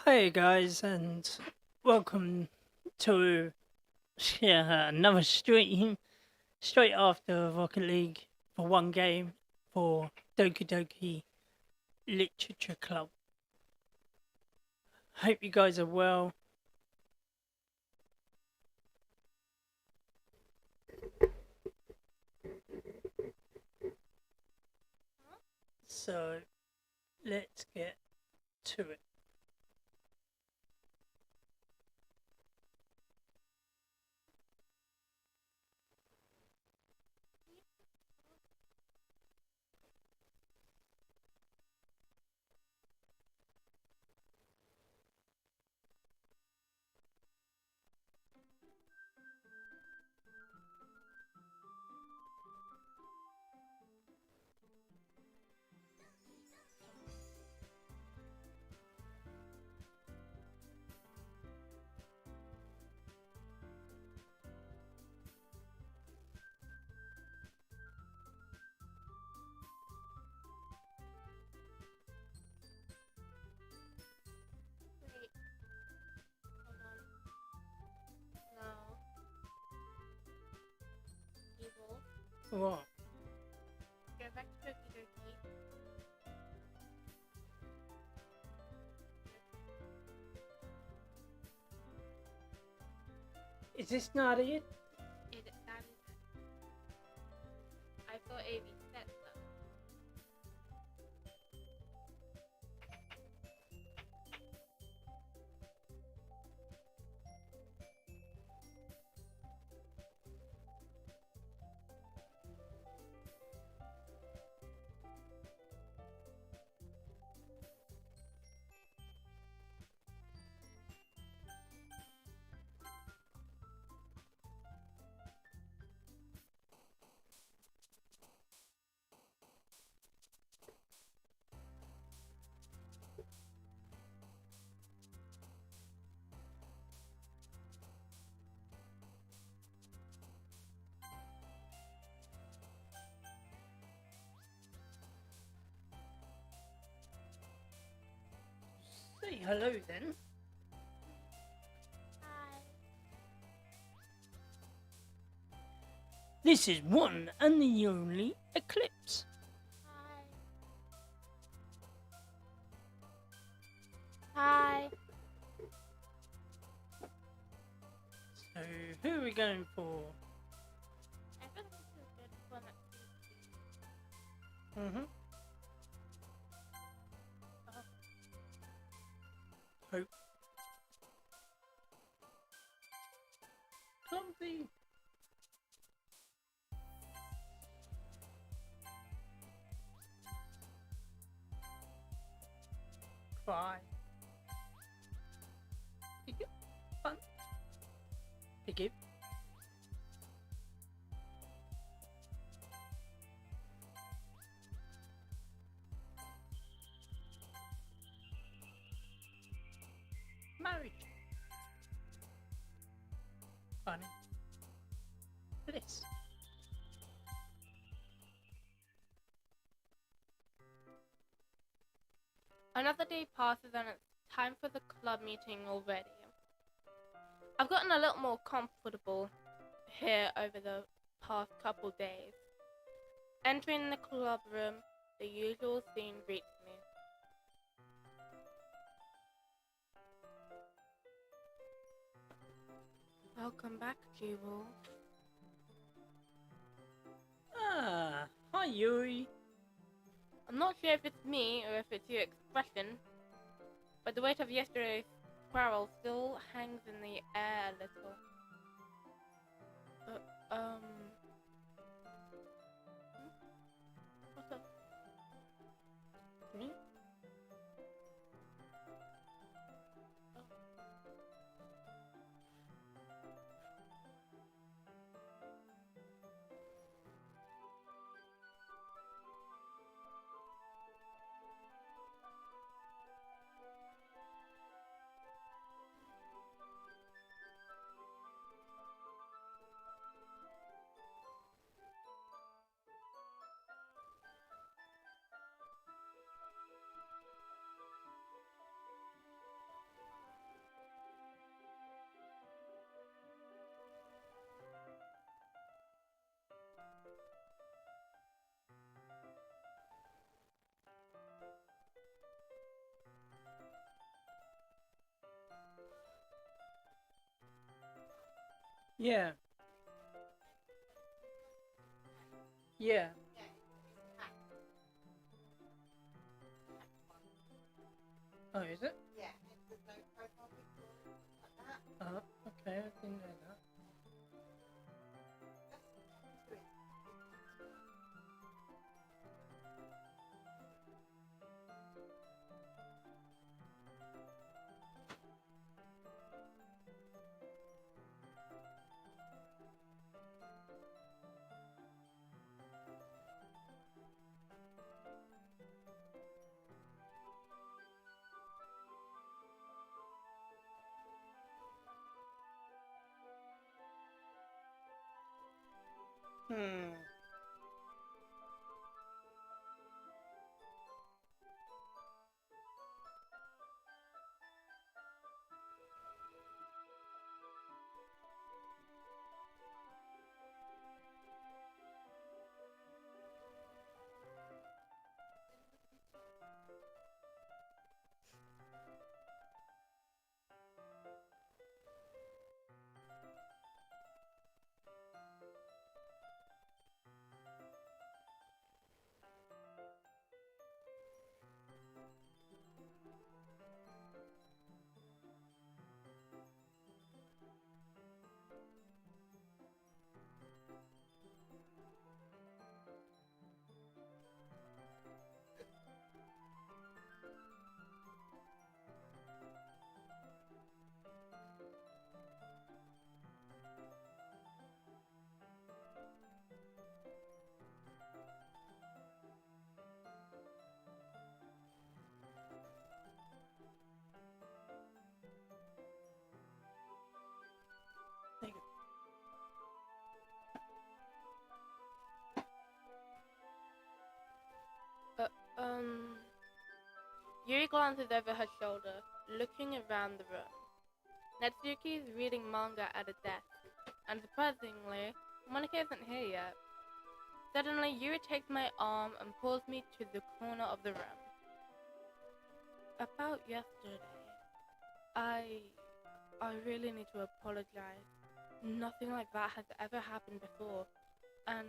Hey guys, and welcome to another stream straight after Rocket League for one game for DokiDoki Literature Club. Hope you guys are well. So let's get to it. Wait, hold on. No. Evil. What? Go back to DokiDoki. Is this not it? That is it. I thought AV said so. Say hello then. Hi. This is one and the only Eclipse. Hi. Hi. So who are we going for? I feel like this is good for Natsuki. Mm-hmm. Hope. Clumsy. Cry. Pick up. Fun. Pick up. Marriage. Funny. Bliss. Another day passes and it's time for the club meeting already. I've gotten a little more comfortable here over the past couple days. Entering the club room, the usual scene greets me. Welcome back, Jewel. Ah, hi Yuri. I'm not sure if it's me or if it's your expression, but the weight of yesterday's quarrel still hangs in the air a little. What's up? Me? Yeah. Yeah. Oh, is it? Okay, I didn't know that. Hmm. There you Yuri glances over her shoulder, looking around the room. Natsuki is reading manga at a desk, and surprisingly, Monika isn't here yet. Suddenly, Yuri takes my arm and pulls me to the corner of the room. About yesterday, I really need to apologize. Nothing like that has ever happened before, and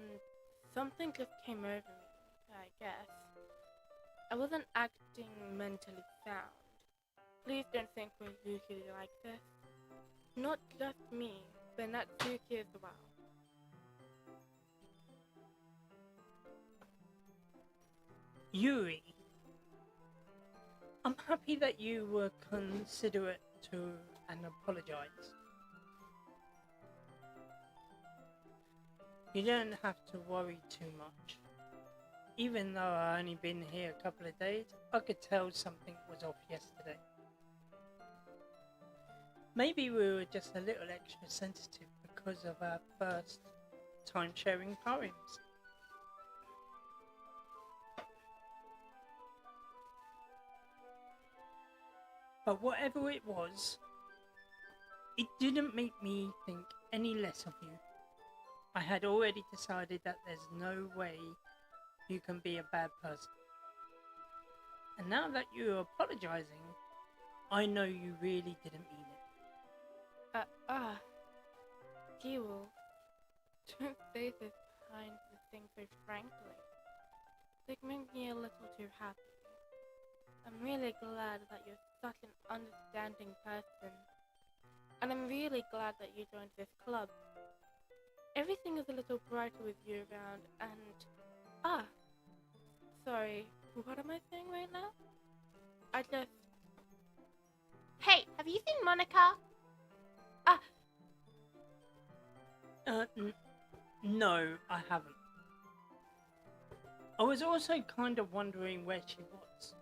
something just came over me, I guess. I wasn't acting mentally sound. Please don't think we're usually like this. Not just me, but Natsuki as well. Yuri, I'm happy that you were considerate to and apologize. You don't have to worry too much. Even though I only been here a couple of days, I could tell something was off yesterday. Maybe we were just a little extra sensitive because of our first time sharing poems. But whatever it was, it didn't make me think any less of you. I had already decided that there's no way you can be a bad person. And now that you're apologizing, I know you really didn't mean it. Kiwo, don't say this kind of thing so frankly. They make me a little too happy. I'm really glad that you're such an understanding person. And I'm really glad that you joined this club. Everything is a little brighter with you around and... Sorry, what am I saying right now? Hey, have you seen Monika? No, I haven't. I was also kind of wondering where she was.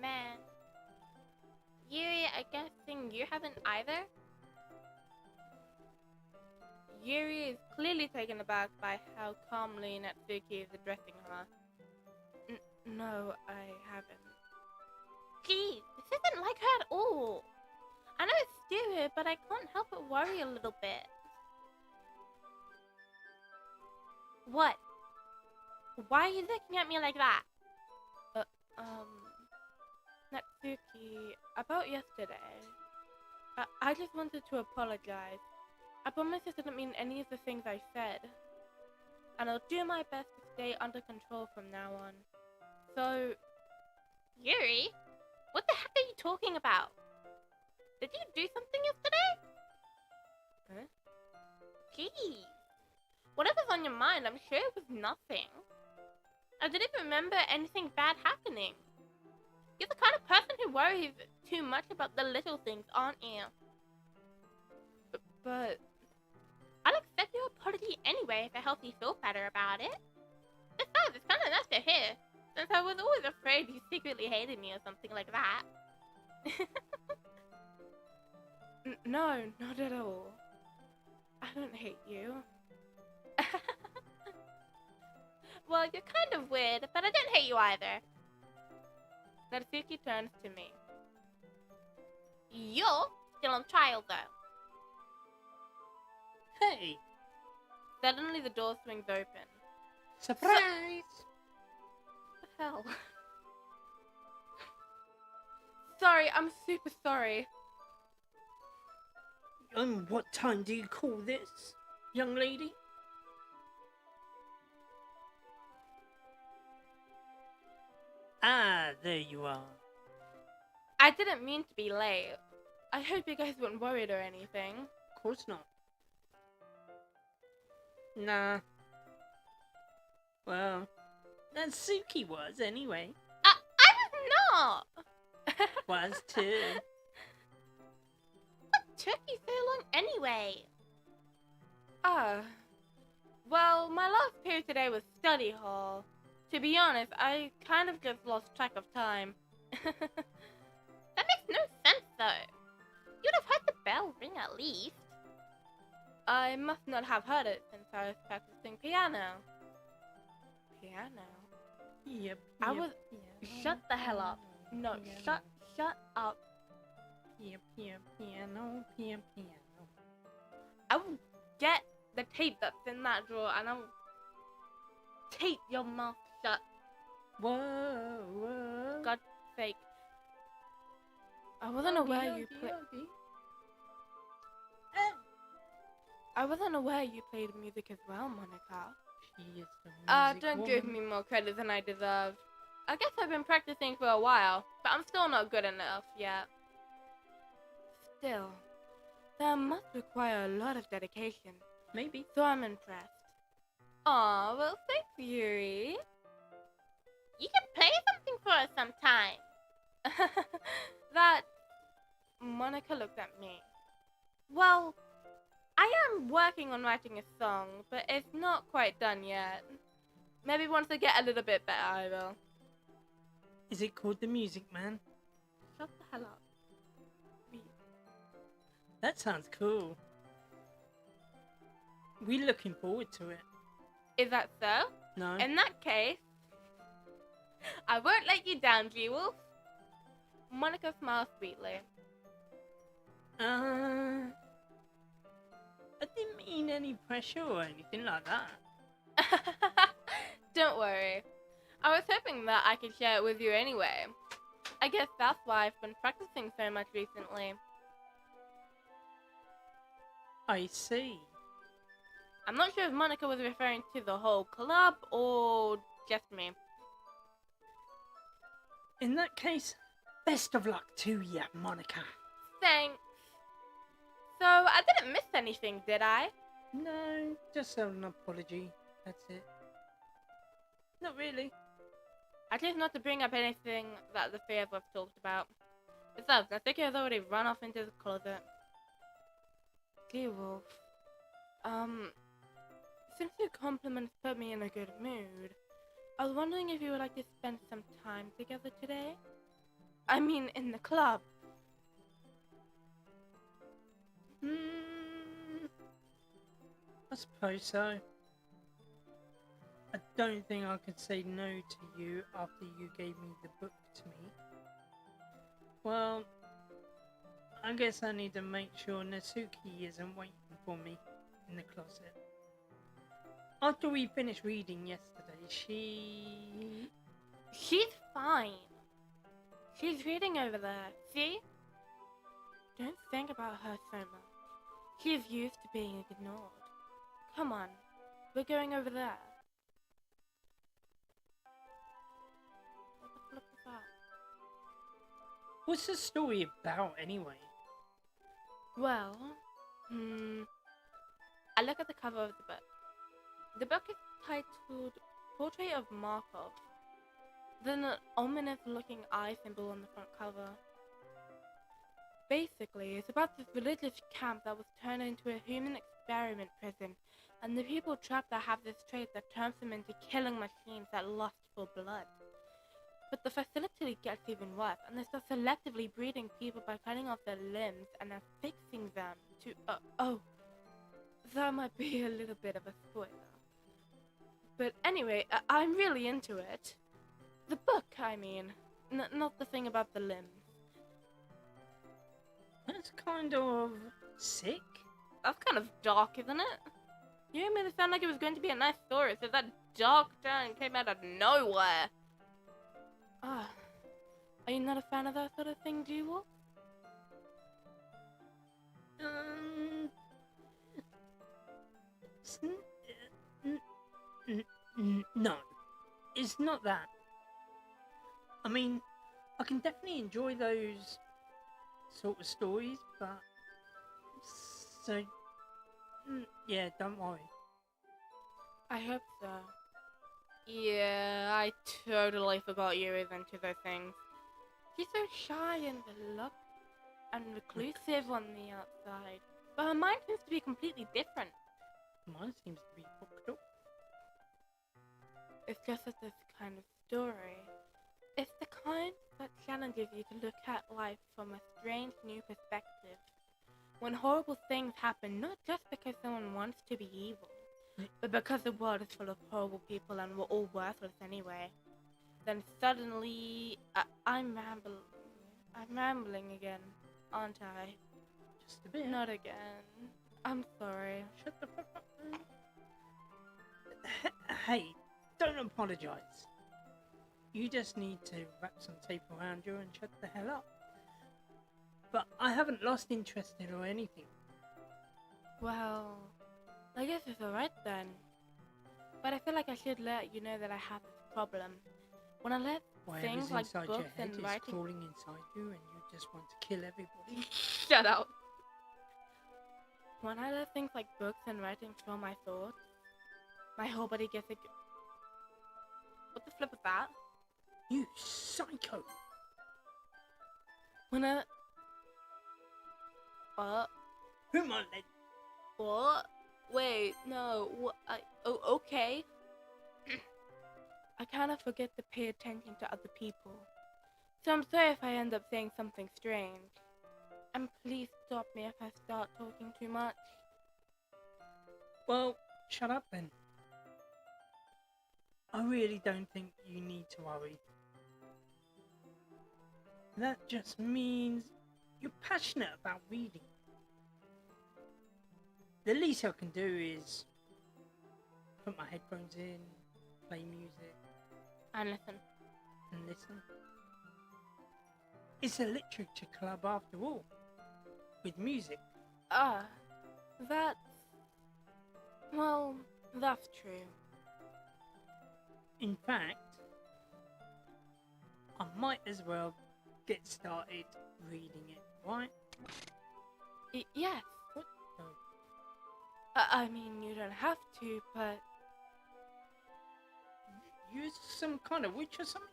Man. Yuri, I guessing you haven't either? Yuri is clearly taken aback by how calmly Natsuki is addressing her. No, I haven't. Geez, this isn't like her at all. I know it's stupid, but I can't help but worry a little bit. What? Why are you looking at me like that? Natsuki, about yesterday, I just wanted to apologize. I promise this didn't mean any of the things I said. And I'll do my best to stay under control from now on. So... Yuri? What the heck are you talking about? Did you do something yesterday? Huh? Geez. Whatever's on your mind, I'm sure it was nothing. I didn't remember anything bad happening. You're the kind of person who worries too much about the little things, aren't you? But I'll accept your apology anyway if it helps you feel better about it. Besides, it's kind of nice to hear, since I was always afraid you secretly hated me or something like that. No, not at all. I don't hate you. Well, you're kind of weird, but I don't hate you either. Natsuki turns to me. You're still on trial, though. Hey! Suddenly the door swings open. Surprise! What the hell? Sorry, I'm super sorry. What time do you call this, young lady? Ah, there you are. I didn't mean to be late. I hope you guys weren't worried or anything. Of course not. Nah. Well, Natsuki was anyway. I was not! Was too. What took you so long anyway? Well, my last period today was study hall. To be honest, I kind of just lost track of time. That makes no sense, though. You'd have heard the bell ring at least. I must not have heard it since I was practicing piano. Piano? Yep. I was... Shut the hell up. No, shut up. Piano. I will get the tape that's in that drawer and I will tape your mouth shut. Whoa. God's sake. I wasn't aware you played... I wasn't aware you played music as well, Monika. She is the music Don't woman. give me more credit than I deserve. I guess I've been practicing for a while, but I'm still not good enough yet. Still, that must require a lot of dedication. Maybe. So I'm impressed. Aw, well thanks, Yuri. You can play something for us sometime. That... Monika looked at me. Well, I am working on writing a song, but it's not quite done yet. Maybe once I get a little bit better, I will. Is it called The Music Man? Shut the hell up. That sounds cool. We're looking forward to it. Is that so? No. In that case, I won't let you down, G-Wolf. Monika smiles sweetly. I didn't mean any pressure or anything like that. Don't worry. I was hoping that I could share it with you anyway. I guess that's why I've been practicing so much recently. I see. I'm not sure if Monika was referring to the whole club or just me. In that case, best of luck to you, Monika. Thanks. So, I didn't miss anything, did I? No, just an apology. That's it. Not really. At least not to bring up anything that the three of us talked about. Besides, Natsuki has already run off into the closet. G-Wolf. Since your compliments put me in a good mood, I was wondering if you would like to spend some time together today? I mean, in the club. I suppose so. I don't think I could say no to you after you gave me the book to me. Well, I guess I need to make sure Natsuki isn't waiting for me in the closet. After we finished reading yesterday, She's fine. She's reading over there, see? Don't think about her so much. She's used to being ignored. Come on, we're going over there. What the flip is that? What's the story about, anyway? Well, I look at the cover of the book. The book is titled Portrait of Markov. Then an ominous-looking eye symbol on the front cover. Basically, it's about this religious camp that was turned into a human experiment prison, and the people trapped there have this trait that turns them into killing machines that lust for blood. But the facility gets even worse, and they start selectively breeding people by cutting off their limbs and then fixing them to... that might be a little bit of a spoiler. But anyway, I'm really into it. The book, I mean. Not the thing about the limbs. That's kind of sick. That's kind of dark, isn't it? You made it sound like it was going to be a nice story, so that dark turn came out of nowhere. Ah, are you not a fan of that sort of thing, G-Wolf? No, it's not that. I mean, I can definitely enjoy those sort of stories, but so yeah, don't worry. I hope so. Yeah, I totally forgot you was into those things. She's so shy and reclusive on the outside, but her mind seems to be completely different. Mine seems to be hooked up. It's just that this kind of story, it's the kind that challenges you to look at life from a strange new perspective. When horrible things happen, not just because someone wants to be evil, but because the world is full of horrible people and we're all worthless anyway. Then suddenly, I'm rambling again, aren't I? Just a bit. Not again. I'm sorry. Shut the fuck up. Hey, don't apologise. You just need to wrap some tape around you and shut the hell up. But I haven't lost interest in or anything. Well, I guess it's alright then. But I feel like I should let you know that I have this problem. When I let things like inside books your head and is writing... crawling inside you and you just want to kill everybody. Shut up! When I let things like books and writing fill my thoughts, my whole body gets a... What the flip is that? You psycho! When I... What? Who might let... What? Wait, no. What? Oh, okay. I kind of forget to pay attention to other people. So I'm sorry if I end up saying something strange. And please stop me if I start talking too much. Well, shut up then. I really don't think you need to worry. That just means you're passionate about reading. The least I can do is put my headphones in, play music, And listen. and listen. It's a literature club after all, with music. That's... Well, that's true. In fact, I might as well get started reading it, right? Yes. What? No. I mean, you don't have to, but... You're some kind of witch or something?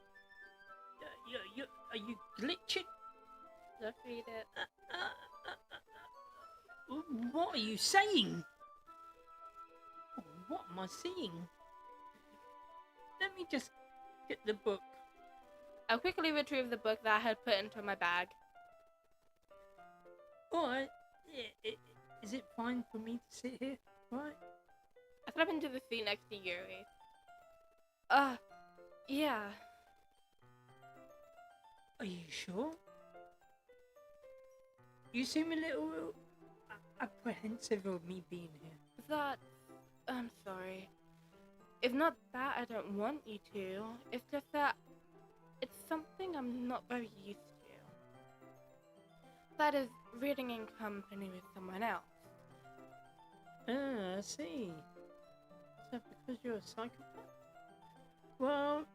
Are you glitching? Let's read it. What are you saying? What am I seeing? Let me just get the book. I quickly retrieved the book that I had put into my bag. Alright, is it fine for me to sit here? Right? I slip into the seat next to Yuri. Yeah. Are you sure? You seem a little apprehensive of me being here. I'm sorry. It's not that I don't want you to. It's just that it's something I'm not very used to. That is, reading in company with someone else. Ah, I see. Is that because you're a psychopath? Well,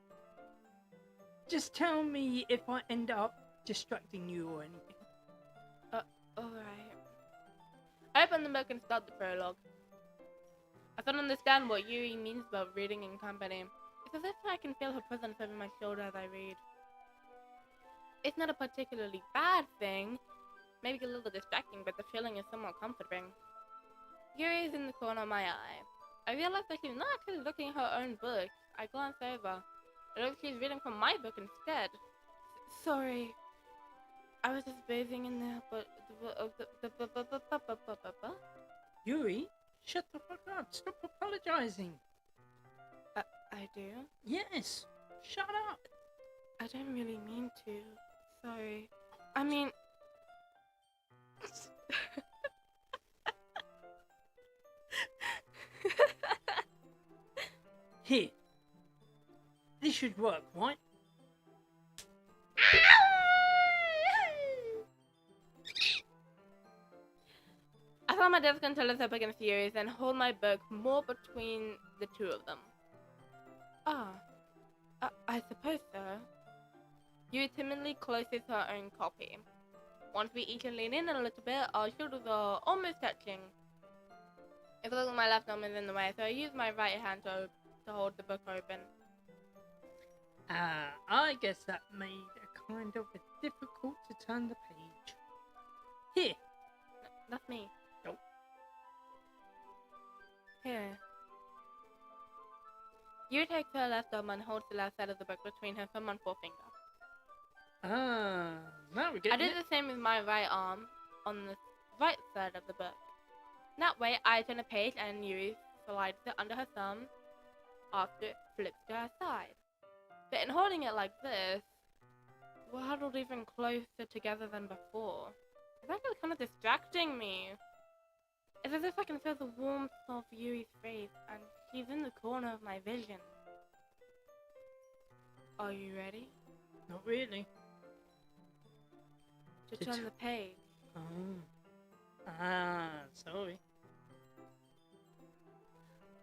just tell me if I end up distracting you or anything. Alright. I open the book and start the prologue. I don't understand what Yuri means about reading in company. It's as if I can feel her presence over my shoulder as I read. It's not a particularly bad thing, maybe a little distracting, but the feeling is somewhat comforting. Yuri is in the corner of my eye. I realize that she's not actually looking at her own book. I glance over. It looks like she's reading from my book instead. Sorry. I was just bathing in the... Yuri, shut the fuck up. Stop apologizing. I do? Yes, shut up. I don't really mean to. Sorry. I mean... Here. This should work, right? I found my desk until it's up against Yuri's and hold my book more between the two of them. I suppose so. Yuri timidly closes her own copy. Once we each lean in a little bit, our shoulders are almost touching. It feels like my left arm is in the way, so I use my right hand to hold the book open. I guess that made a kind of a difficult to turn the page. Here. That's me. Nope. Here. Yuri takes her left arm and holds the left side of the book between her thumb and forefinger. Now we're getting I do the same with my right arm on the right side of the book. That way, I turn a page and Yuri slides it under her thumb after it flips to her side. But in holding it like this, we're huddled even closer together than before. It's actually kind of distracting me. It's as if I can feel the warmth of Yuri's face and she's in the corner of my vision. Are you ready? Not really. To turn the page. Sorry.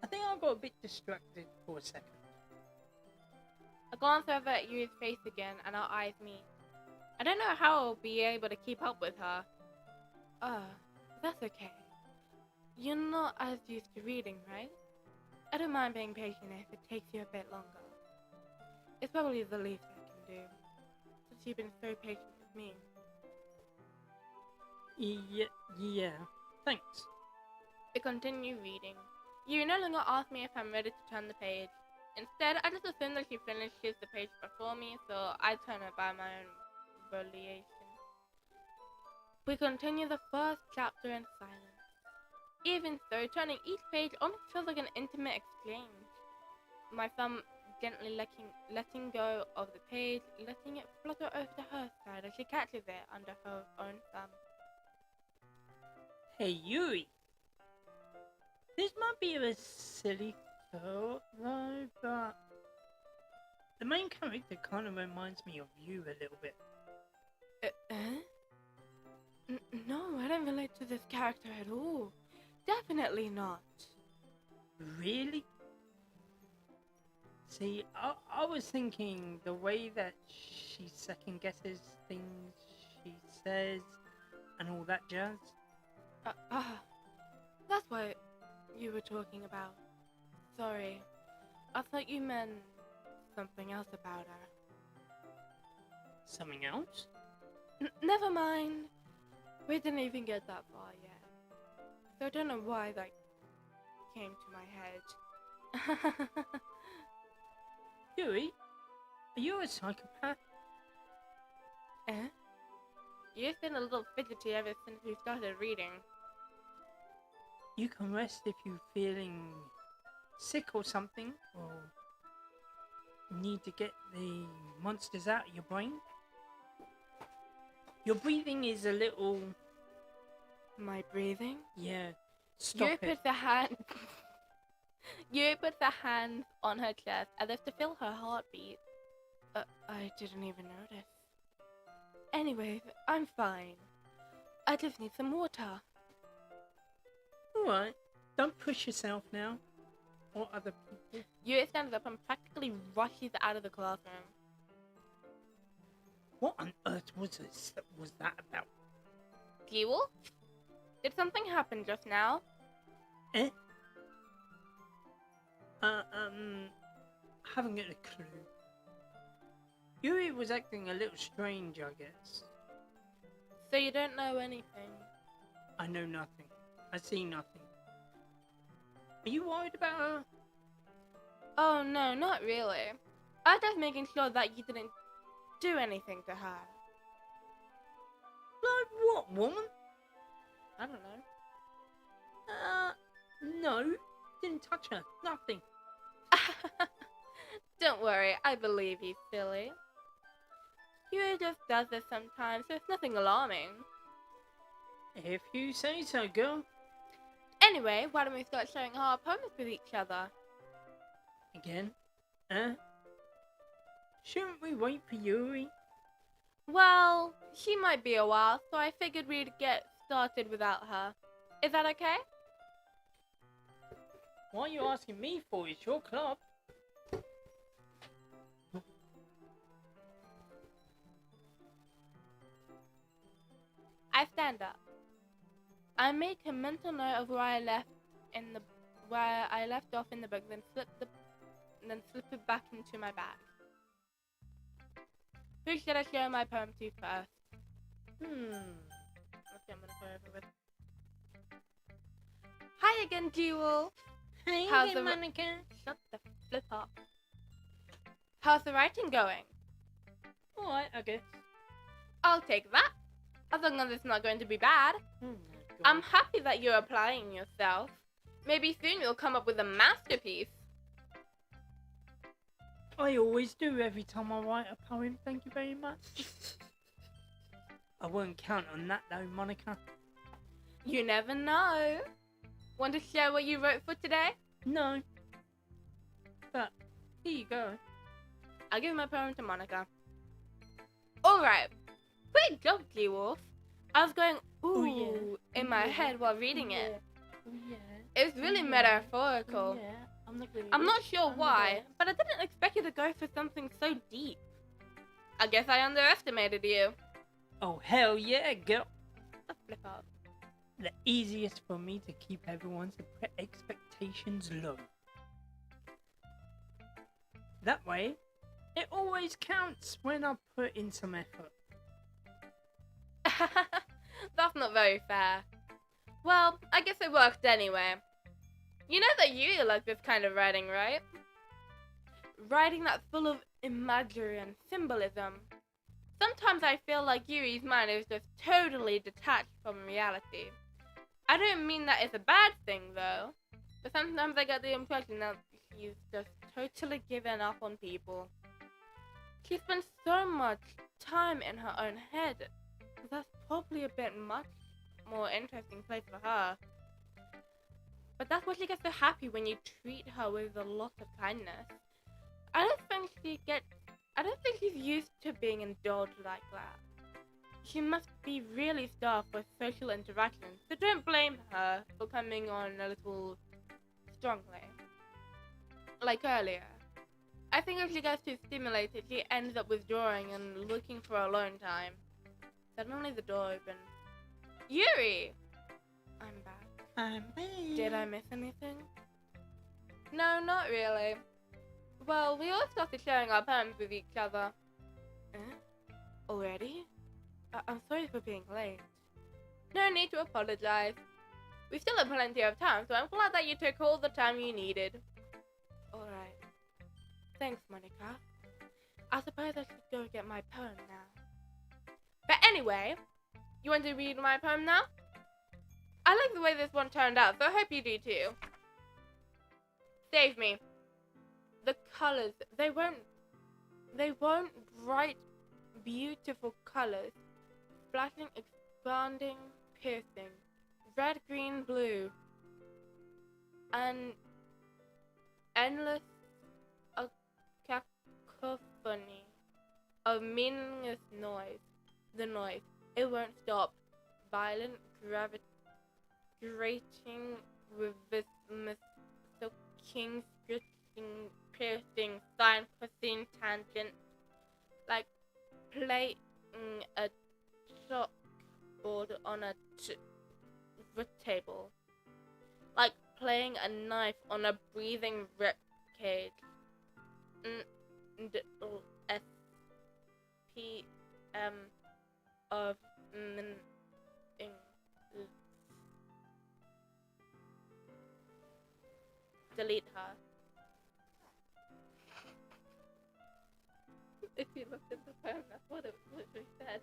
I think I got a bit distracted for a second. I glance over at Yuri's face again and our eyes meet. I don't know how I'll be able to keep up with her. That's okay. You're not as used to reading, right? I don't mind being patient if it takes you a bit longer. It's probably the least I can do, since you've been so patient with me. Yeah, thanks. We continue reading. You no longer ask me if I'm ready to turn the page. Instead, I just assume that she finishes the page before me, so I turn it by my own volition. We continue the first chapter in silence. Even so, turning each page almost feels like an intimate exchange. My thumb gently letting go of the page, letting it flutter over to her side as she catches it under her own thumb. Hey Yuri, this might be a silly thought though, but the main character kind of reminds me of you a little bit. No, I don't relate to this character at all. Definitely not. Really? See, I was thinking the way that she second guesses things she says and all that jazz. That's what you were talking about. Sorry, I thought you meant something else about her. Something else? Never mind. We didn't even get that far yet. So I don't know why that came to my head. Yuri, are you a psychopath? You've been a little fidgety ever since we started reading. You can rest if you're feeling sick or something, or need to get the monsters out of your brain. Your breathing is a little... My breathing? Yeah, stop You it. put the hand... You put the hand on her chest as if to feel her heartbeat. I didn't even notice. Anyways, I'm fine. I just need some water. Alright, Don't push yourself now. Or other people. Yuri stands up and practically rushes out of the classroom. What on earth was that about? Jewel? Did something happen just now? Eh? Haven't got a clue. Yuri was acting a little strange, I guess. So you don't know anything? I know nothing. I see nothing. Are you worried about her? Oh no, not really. I was just making sure that you didn't do anything to her. Like what, woman? I don't know. No. Didn't touch her. Nothing. Don't worry, I believe you, silly. Yuri just does this sometimes, so it's nothing alarming. If you say so, girl. Anyway, why don't we start sharing our poems with each other? Again? Shouldn't we wait for Yuri? Well, she might be a while, so I figured we'd get started without her. Is that okay? What are you asking me for? It's your club. I stand up. I make a mental note of where I left off in the book, then slip it back into my bag. Who should I share my poem to first? Okay, I'm gonna go over with. Hi again, Jewel. Hey, How's the Monika. Shut the flip up. How's the writing going? Alright, I guess. I'll take that. As long as it's not going to be bad. I'm happy that you're applying yourself. Maybe soon you'll come up with a masterpiece. I always do every time I write a poem, thank you very much. I won't count on that though, Monika. You never know. Want to share what you wrote for today? No. But, here you go. I'll give my poem to Monika. Alright. Great job, G-Wolf. I was going, ooh, in my head while reading it. It's really metaphorical. I'm not sure why, but I didn't expect you to go for something so deep. I guess I underestimated you. Oh, hell yeah, girl. A flip up. The easiest for me to keep everyone's expectations low. That way, it always counts when I put in some effort. That's not very fair. Well, I guess it worked anyway. You know that you like this kind of writing, right? Writing that's full of imagery and symbolism. Sometimes I feel like Yuri's mind is just totally detached from reality. I don't mean that it's a bad thing, though. But sometimes I get the impression that she's just totally given up on people. She spends so much time in her own head. That's probably a bit much more interesting place for her. But that's why she gets so happy when you treat her with a lot of kindness. I don't think she's used to being indulged like that. She must be really starved for social interaction, so don't blame her for coming on a little strongly. Like earlier. I think if she gets too stimulated, she ends up withdrawing and looking for alone time. Suddenly the door opens. Yuri! I'm back. I'm back. Did I miss anything? No, not really. Well, we all started sharing our poems with each other. Already? I'm sorry for being late. No need to apologize. We still have plenty of time, so I'm glad that you took all the time you needed. Alright. Thanks, Monika. I suppose I should go get my poem now. But anyway, you want to read my poem now? I like the way this one turned out, so I hope you do too. Save me. The colors, they weren't bright, beautiful colors. Splashing, expanding, piercing. Red, green, blue. An endless cacophony of meaningless noise. The noise, it won't stop. Violent, grating with this Mr. King's piercing sign cursing tangent, like playing a chalkboard on a table, like playing a knife on a breathing rib cage. SPM of delete her. If you looked at the phone, that's what it literally said.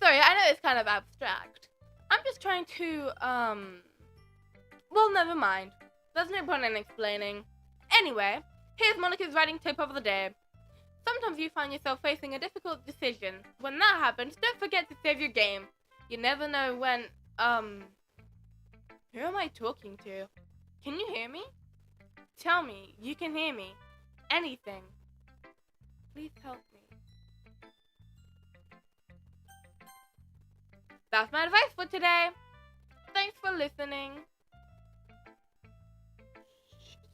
Sorry, I know it's kind of abstract. I'm just trying to, well, never mind. There's no point in explaining. Anyway, here's Monika's writing tip of the day. Sometimes you find yourself facing a difficult decision. When that happens, don't forget to save your game. You never know when, who am I talking to? Can you hear me? Tell me, you can hear me. Anything. Please help me. That's my advice for today. Thanks for listening.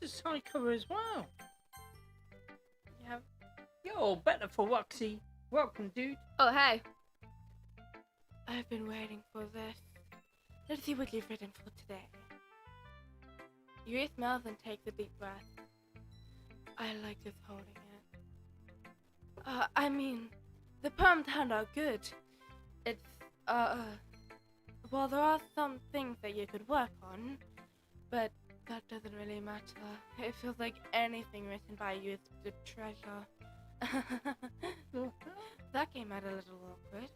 She's a psycho as well. Yeah. You're better for Roxy. Welcome, dude. Oh, hey. I've been waiting for this. Let's see what you've written for today. Yuri smells and takes a deep breath. I like just holding it. I mean, the poem turned out good. It's, well, there are some things that you could work on, but that doesn't really matter. It feels like anything written by you is a treasure. That came out a little awkward.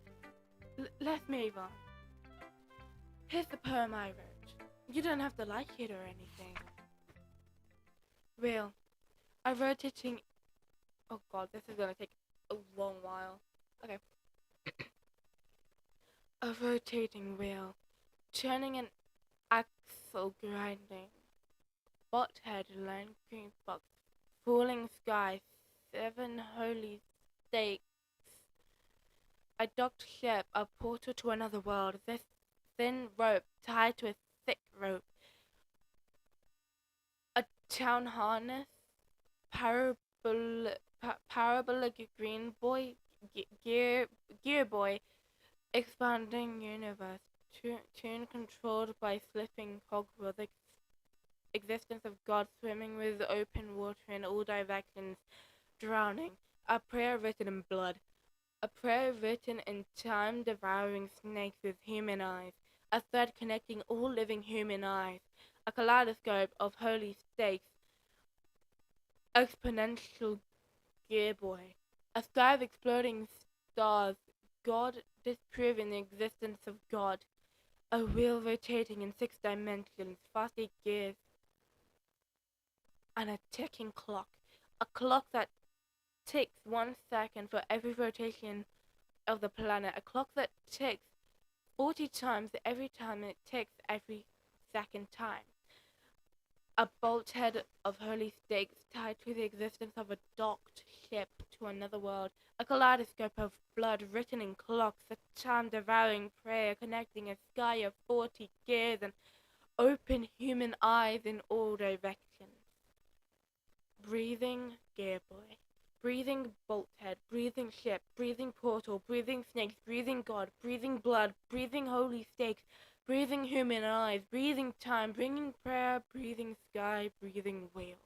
Let's move on. Here's the poem I wrote. You don't have to like it or anything. Real. I wrote it in... Oh god, this is gonna take a long while. Okay. A rotating wheel, turning an axle grinding. Bot head, line green box, falling sky, 7 holy stakes. A docked ship, a portal to another world. This thin rope tied to a thick rope. A town harness, parabolic green boy, gear boy, expanding universe, tune controlled by slipping cogwheel, the existence of God swimming with open water in all directions, drowning, a prayer written in blood, a prayer written in time-devouring snakes with human eyes, a thread connecting all living human eyes, a kaleidoscope of holy stakes, exponential gear boy, a sky of exploding stars, God disproving the existence of God, a wheel rotating in 6 dimensions, fast 8 gears, and a ticking clock, a clock that ticks 1 second for every rotation of the planet, a clock that ticks 40 times every time it ticks every second time. A bolthead of holy stakes tied to the existence of a docked ship to another world. A kaleidoscope of blood written in clocks. A time-devouring prayer connecting a sky of 40 gears and open human eyes in all directions. Breathing gearboy. Breathing bolthead. Breathing ship. Breathing portal. Breathing snakes. Breathing God. Breathing blood. Breathing holy stakes. Breathing human eyes, breathing time, bringing prayer, breathing sky, breathing whale.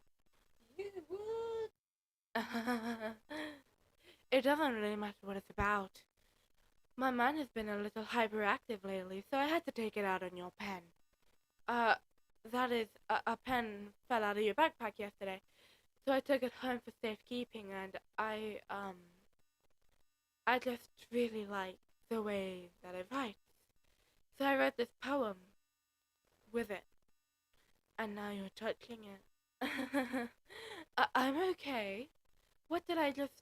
You would. It doesn't really matter what it's about. My mind has been a little hyperactive lately, so I had to take it out on your pen. That is, a pen fell out of your backpack yesterday, so I took it home for safekeeping, and I just really like the way that it writes. So I wrote this poem with it, and now you're touching it. I'm okay. What did I just...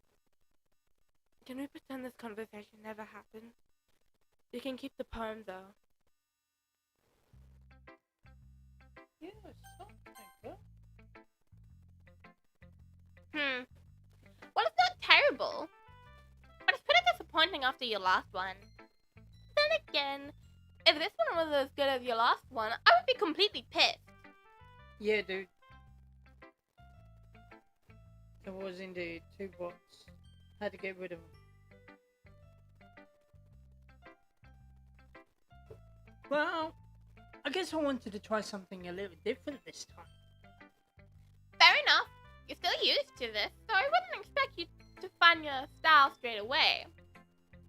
Can we pretend this conversation never happened? You can keep the poem, though. Yeah, something, but... Well, it's not terrible, but it's pretty disappointing. disappointing after your last one. Then again, if this one was as good as your last one, I would be completely pissed. Yeah, dude. It was indeed 2 bots. Had to get rid of them. Well, I guess I wanted to try something a little different this time. Fair enough. You're still used to this, so I wouldn't expect you to find your style straight away.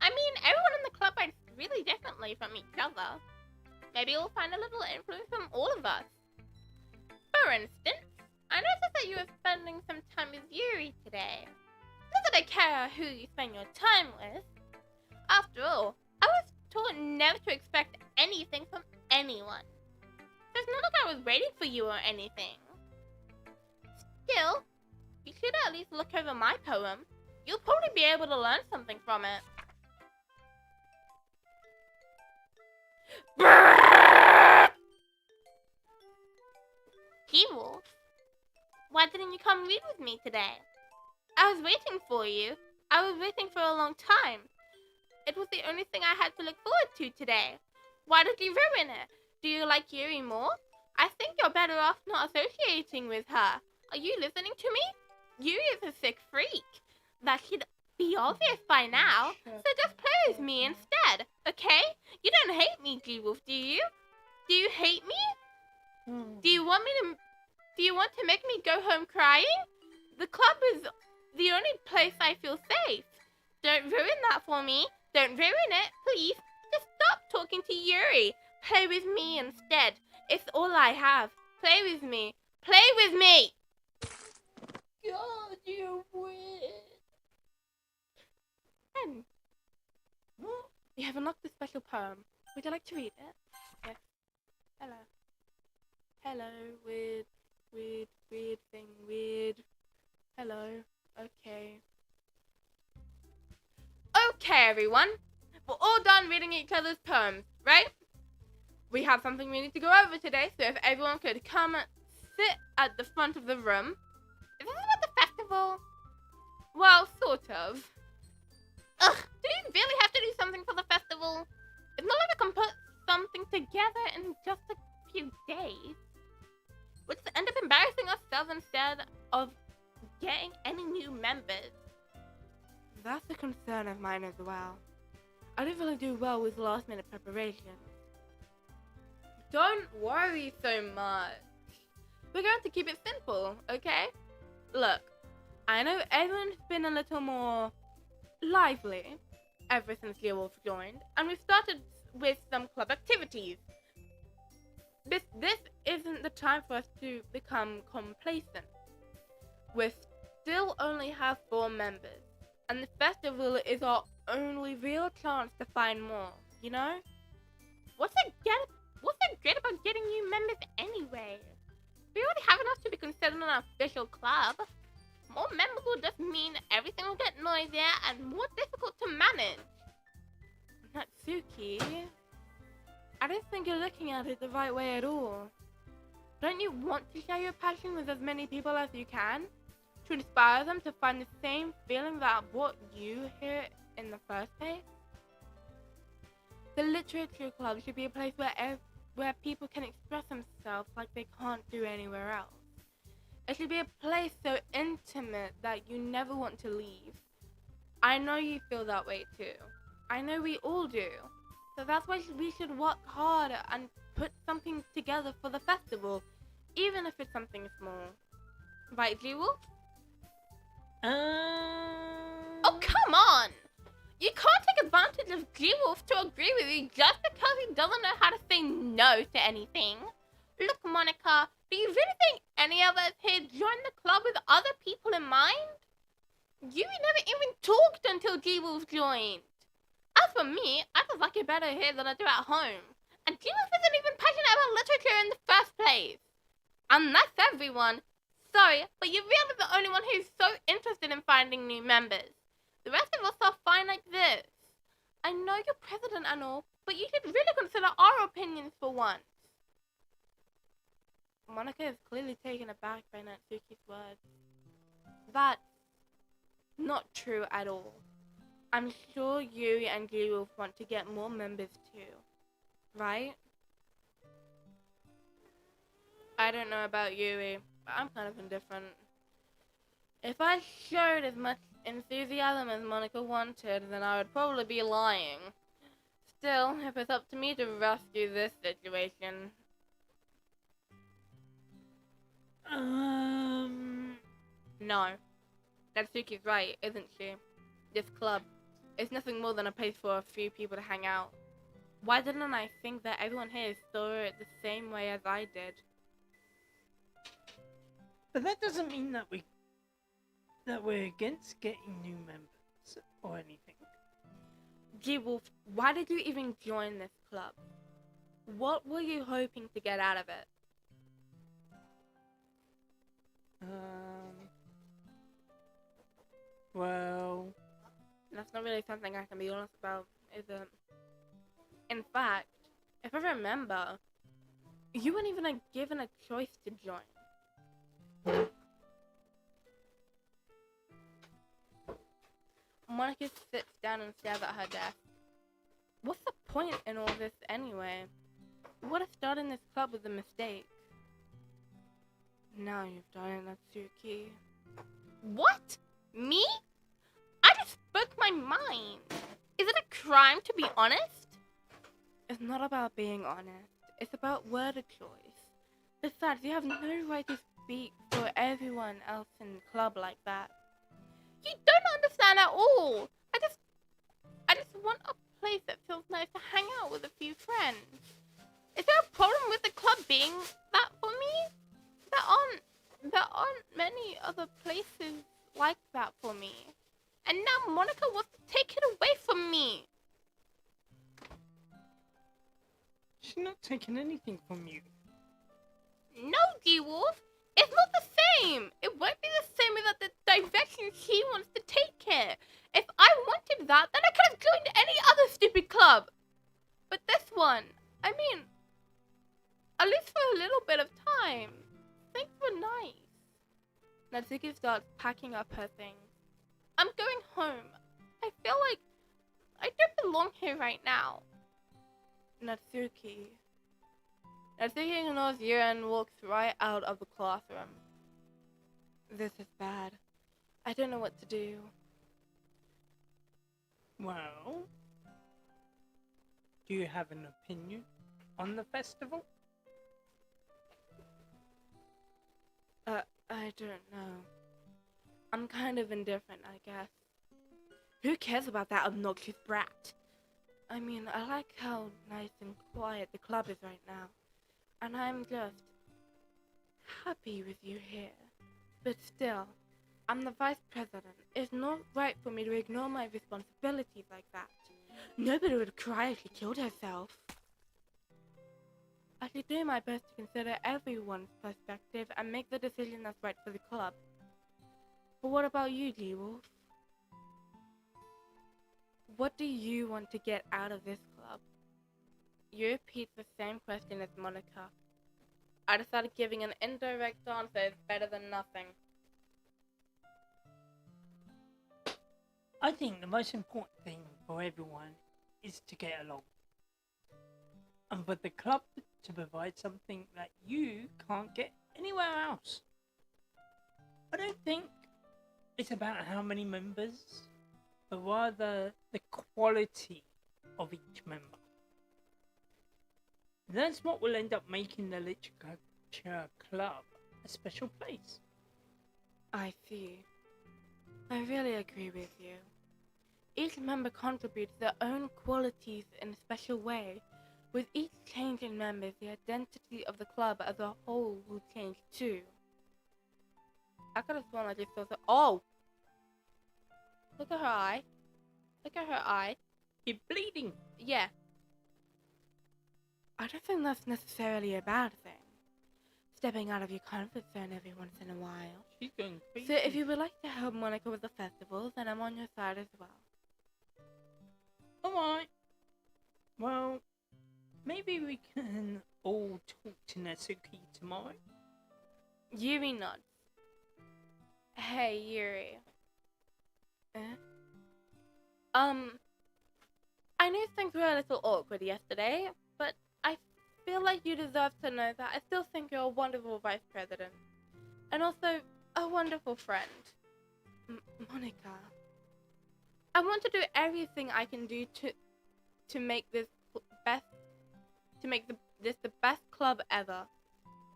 I mean, everyone in the club acts really differently from each other. Maybe you'll find a little influence from all of us. For instance, I noticed that you were spending some time with Yuri today. Not that I care who you spend your time with. After all, I was taught never to expect anything from anyone. So it's not like I was waiting for you or anything. Still, you should at least look over my poem. You'll probably be able to learn something from it. G-Wolf, why didn't you come read with me today? I was waiting for you. I was waiting for a long time. It was the only thing I had to look forward to today. Why did you ruin it? Do you like Yuri more? I think you're better off not associating with her. Are you listening to me? Yuri is a sick freak. That should be obvious by now. So just play with me instead, okay? You don't hate me, G-Wolf, do you? Do you hate me? Do you want to make me go home crying? The club is the only place I feel safe. Don't ruin that for me. Don't ruin it, please. Just stop talking to Yuri. Play with me instead. It's all I have. Play with me. Play with me! God, you weird. You have unlocked a special poem. Would you like to read it? Yes. Hello. Hello, weird thing, weird. Hello. Okay. Okay, everyone. We're all done reading each other's poems, right? We have something we need to go over today, so if everyone could come sit at the front of the room. Is this about the festival? Well, sort of. Ugh, do we really have to do something for the festival? It's not like we can put something together in just a few days. We'll just end up embarrassing ourselves instead of getting any new members. That's a concern of mine as well. I don't really do well with last minute preparations. Don't worry so much. We're going to keep it simple, okay? Look, I know everyone's been a little more lively ever since Wolf joined, and we've started with some club activities. This isn't the time for us to become complacent. We still only have 4 members, and the festival is our only real chance to find more, you know? What's so great about getting new members anyway? We already have enough to be considered an official club. More members will just mean everything will get noisier and more difficult to manage. Natsuki, I don't think you're looking at it the right way at all. Don't you want to share your passion with as many people as you can? To inspire them to find the same feeling that brought you here in the first place? The literature club should be a place where people can express themselves like they can't do anywhere else. It should be a place so intimate that you never want to leave. I know you feel that way too. I know we all do. So that's why we should work hard and put something together for the festival, even if it's something small. Right, G-Wolf? Oh, come on! You can't take advantage of G-Wolf to agree with you just because he doesn't know how to say no to anything. Look, Monika, do you really think any of us here joined the club with other people in mind? Yuri never even talked until G-Wolf joined. As for me, I just like it better here than I do at home. And G-Wolf isn't even passionate about literature in the first place. And that's everyone. Sorry, but you're really the only one who's so interested in finding new members. The rest of us are fine like this. I know you're president and all, but you should really consider our opinions for once. Monika is clearly taken aback by Natsuki's words. That's not true at all. I'm sure Yuri and Yuri will want to get more members too, right? I don't know about Yuri, but I'm kind of indifferent. If I showed as much enthusiasm as Monika wanted, then I would probably be lying. Still, if it's up to me to rescue this situation... No. Natsuki's right, isn't she? This club is nothing more than a place for a few people to hang out. Why didn't I think that everyone here saw it the same way as I did? But that doesn't mean that we're against getting new members or anything. G-Wolf, why did you even join this club? What were you hoping to get out of it? Well... That's not really something I can be honest about, is it? In fact, if I remember, you weren't even given a choice to join. Monika sits down and stares at her desk. What's the point in all this anyway? What if starting this club was a mistake? Now you've done it, Natsuki. What? Me? I just spoke my mind. Is it a crime to be honest? It's not about being honest. It's about word choice. Besides, you have no right to speak for everyone else in the club like that. You don't understand at all. I just want a place that feels nice to hang out with a few friends. Is there a problem with the club being that for me? There aren't many other places like that for me. And now Monika wants to take it away from me. She's not taking anything from you. No, G-Wolf. It's not the same. It won't be the same without the direction she wants to take it. If I wanted that, then I could have joined any other stupid club. But this one, I mean, at least for a little bit of time. Things were nice. Natsuki starts packing up her things. I'm going home. I feel like I don't belong here right now. Natsuki ignores Yuri and walks right out of the classroom. This is bad. I don't know what to do. Well, do you have an opinion on the festival? I don't know. I'm kind of indifferent, I guess. Who cares about that obnoxious brat? I mean, I like how nice and quiet the club is right now. And I'm just happy with you here. But still, I'm the vice president. It's not right for me to ignore my responsibilities like that. Nobody would cry if she killed herself. I should do my best to consider everyone's perspective and make the decision that's right for the club. But what about you, G-Wolf? What do you want to get out of this club? You repeat the same question as Monika. I decided giving an indirect answer is better than nothing. I think the most important thing for everyone is to get along. And for the club to provide something that you can't get anywhere else. I don't think it's about how many members, but rather the quality of each member. That's what will end up making the Literature Club a special place. I see. I really agree with you. Each member contributes their own qualities in a special way. With each change in members, the identity of the club as a whole will change too. I could have sworn I just saw the— Oh! Look at her eye. Look at her eye. You're bleeding. Yeah. I don't think that's necessarily a bad thing. Stepping out of your comfort zone every once in a while. She's going crazy. So if you would like to help Monika with the festival, then I'm on your side as well. Alright. Well, maybe we can all talk to Natsuki tomorrow. Yuri nods. Hey, Yuri. I knew things were a little awkward yesterday, but I feel like you deserve to know that I still think you're a wonderful vice president. And also, a wonderful friend. Monika. I want to do everything I can do to make this the best club ever.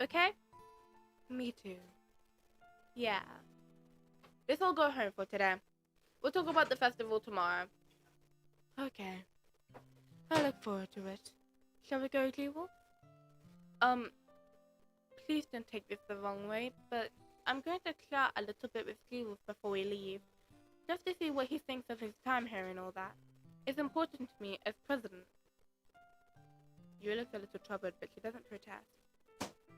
Okay? Me too. Yeah. Let's all go home for today. We'll talk about the festival tomorrow. Okay. I look forward to it. Shall we go, Gleewolf? Please don't take this the wrong way, but I'm going to chat a little bit with Gleewolf before we leave. Just to see what he thinks of his time here and all that. It's important to me as president. Yuri looks a little troubled, but she doesn't protest.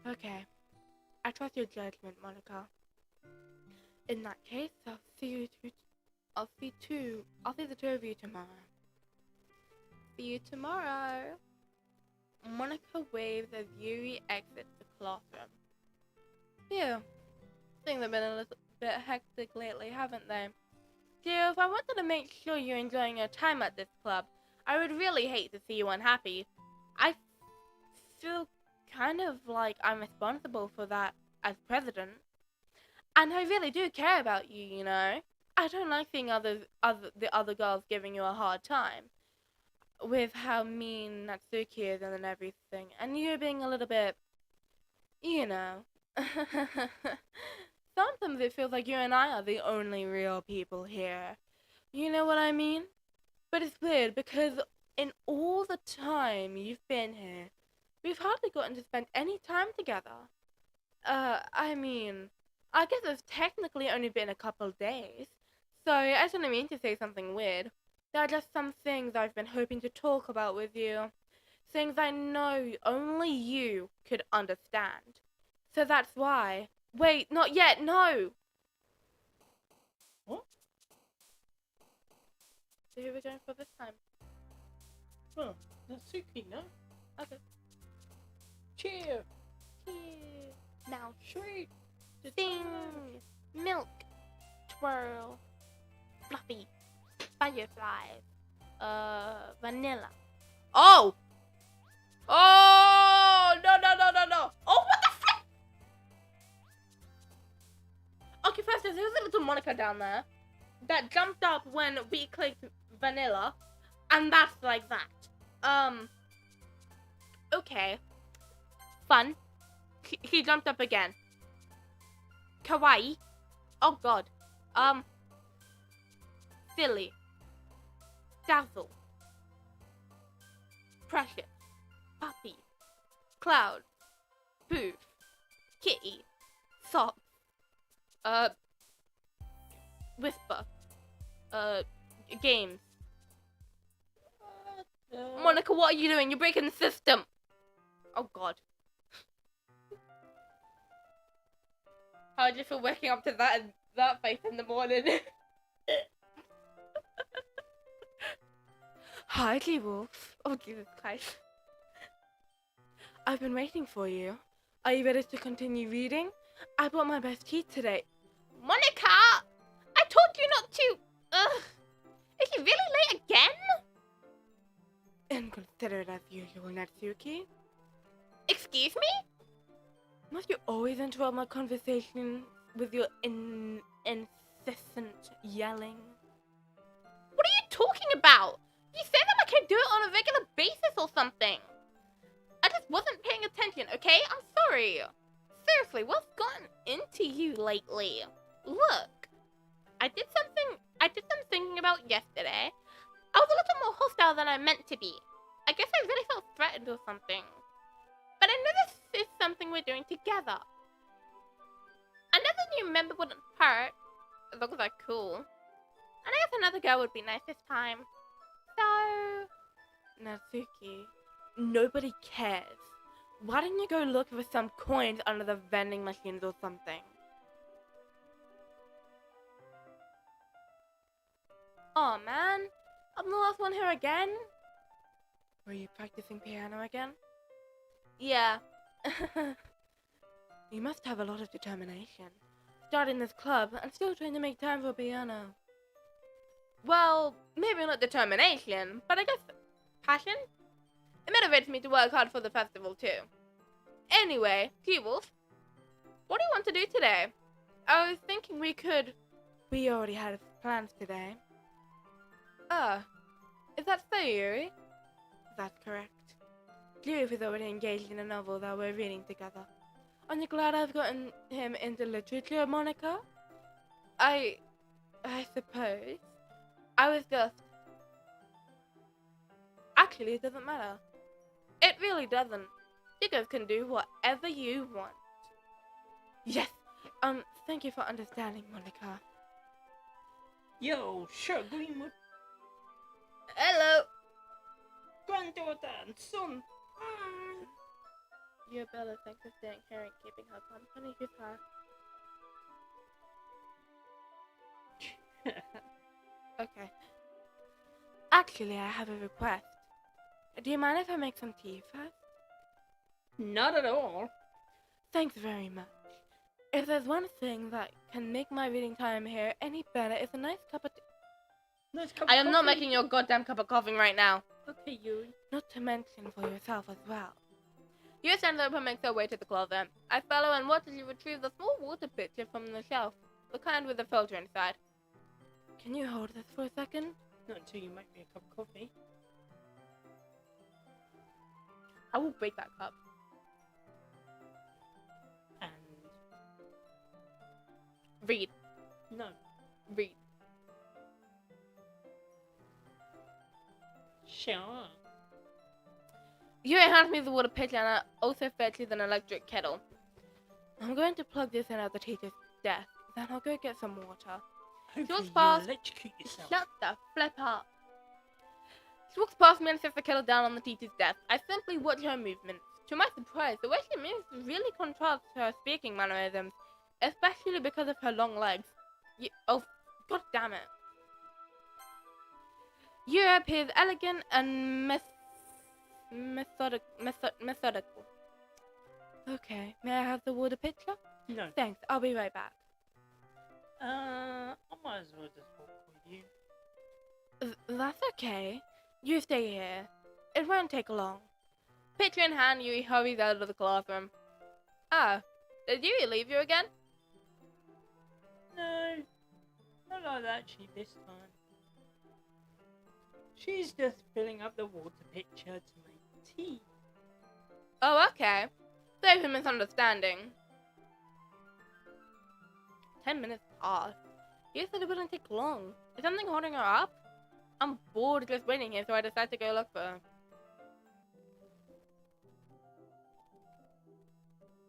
Okay. I trust your judgment, Monika. In that case, I'll see the two of you tomorrow. See you tomorrow. Monika waves as Yuri exits the classroom. Phew. Things have been a little bit hectic lately, haven't they? Dear, if I wanted to make sure you're enjoying your time at this club, I would really hate to see you unhappy. I feel kind of like I'm responsible for that as president. And I really do care about you, you know. I don't like seeing the other girls giving you a hard time. With how mean Natsuki is and everything. And you being a little bit, you know. Sometimes it feels like you and I are the only real people here. You know what I mean? But it's weird because in all the time you've been here, we've hardly gotten to spend any time together. I mean, I guess it's technically only been a couple days. So I didn't mean to say something weird. There are just some things I've been hoping to talk about with you. Things I know only you could understand. So that's why. Wait, not yet, no! What? So who are we going for this time? Oh, Natsuki, no? Okay. Cheer! Here. Now, Sweet! sing! Milk! Twirl! Fluffy! Fireflies! Vanilla. Oh! Oh! No! Oh, what the frick? Okay, first, there's a little Monika down there that jumped up when we clicked vanilla, and that's like that. Okay. Fun. He jumped up again. Kawaii. Oh god. Silly. Dazzle. Precious. Puppy. Cloud. Poof. Kitty. Sock. Whisper. Games. Monika, what are you doing? You're breaking the system. Oh god. How did you feel waking up to that face in the morning? Hi, Wolf. Oh, Jesus Christ. I've been waiting for you. Are you ready to continue reading? I brought my best tea today. Monika! I told you not to! Ugh! Is he really late again? Inconsiderate as usual, Natsuki. Excuse me? Must you always interrupt my conversation with your incessant yelling? What are you talking about? You said that I can do it on a regular basis or something. I just wasn't paying attention, okay? I'm sorry. Seriously, what's gotten into you lately? Look, I did some thinking about yesterday. I was a little more hostile than I meant to be. I guess I really felt threatened or something. But I know this is something we're doing together. Another new member wouldn't hurt, as long as they're cool. And I guess another girl would be nice this time. So... Natsuki, nobody cares. Why don't you go look for some coins under the vending machines or something? Aw, man. I'm the last one here again? Were you practicing piano again? Yeah. You must have a lot of determination. Starting this club and still trying to make time for piano. well, maybe not determination, but I guess passion? It motivates me to work hard for the festival too. Anyway, T-Wolf, what do you want to do today? I was thinking we already had plans today. Is that so, Yuri? That's correct. Yuri was already engaged in a novel that we're reading together. Aren't you glad I've gotten him into literature, Monika? I suppose. I was just... Actually, it doesn't matter. It really doesn't. You guys can do whatever you want. Yes. Thank you for understanding, Monika. Yo, sure, Greenwood. Hello. Granddaughter and son. Your Bella thanks for staying here and keeping her company with her. Okay. Actually, I have a request. Do you mind if I make some tea first? Not at all. Thanks very much. If there's one thing that can make my reading time here any better, it's a nice cup of tea. Nice cup I of am not coffee. making your goddamn cup of coffee right now. Okay, Yuri. Not to mention for yourself as well. You stand up and make your way to the closet. I follow and watch as you retrieve the small water pitcher from the shelf, the kind with the filter inside. Can you hold this for a second? Not until you make me a cup of coffee. I will break that cup. And Read. no. Read. Sure. Yuri hands me the water pitcher and I also fetches an electric kettle. I'm going to plug this in at the teacher's desk, then I'll go get some water. Hopefully you past- electrocute yourself. Shut the flip up. She walks past me and sets the kettle down on the teacher's desk. I simply watch her movements. To my surprise, the way she moves really contrasts to her speaking mannerisms, especially because of her long legs. Oh, god damn it. Yuri appears elegant and methodical. Okay, may I have the water pitcher? No. Thanks, I'll be right back. I might as well just walk with you. That's okay. You stay here. It won't take long. Pitcher in hand, Yuri hurries out of the classroom. Ah, did Yuri leave you again? No, not like that this time. She's just filling up the water pitcher to make tea. Oh, okay. There's a misunderstanding. 10 minutes passed. You said it wouldn't take long. Is something holding her up? I'm bored just waiting here, so I decided to go look for her.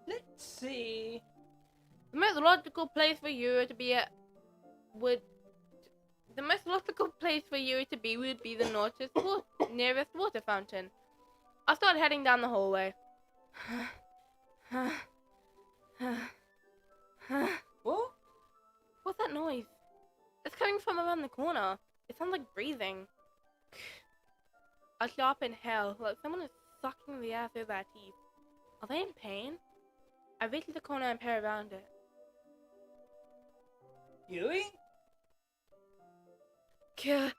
Let's see. The most logical place for Yuri to be would be the nearest water fountain. I'll start heading down the hallway. What? What's that noise? It's coming from around the corner. It sounds like breathing. A sharp inhale, like someone is sucking the air through their teeth. Are they in pain? I reach the corner and peer around it. Yuri? Sharp.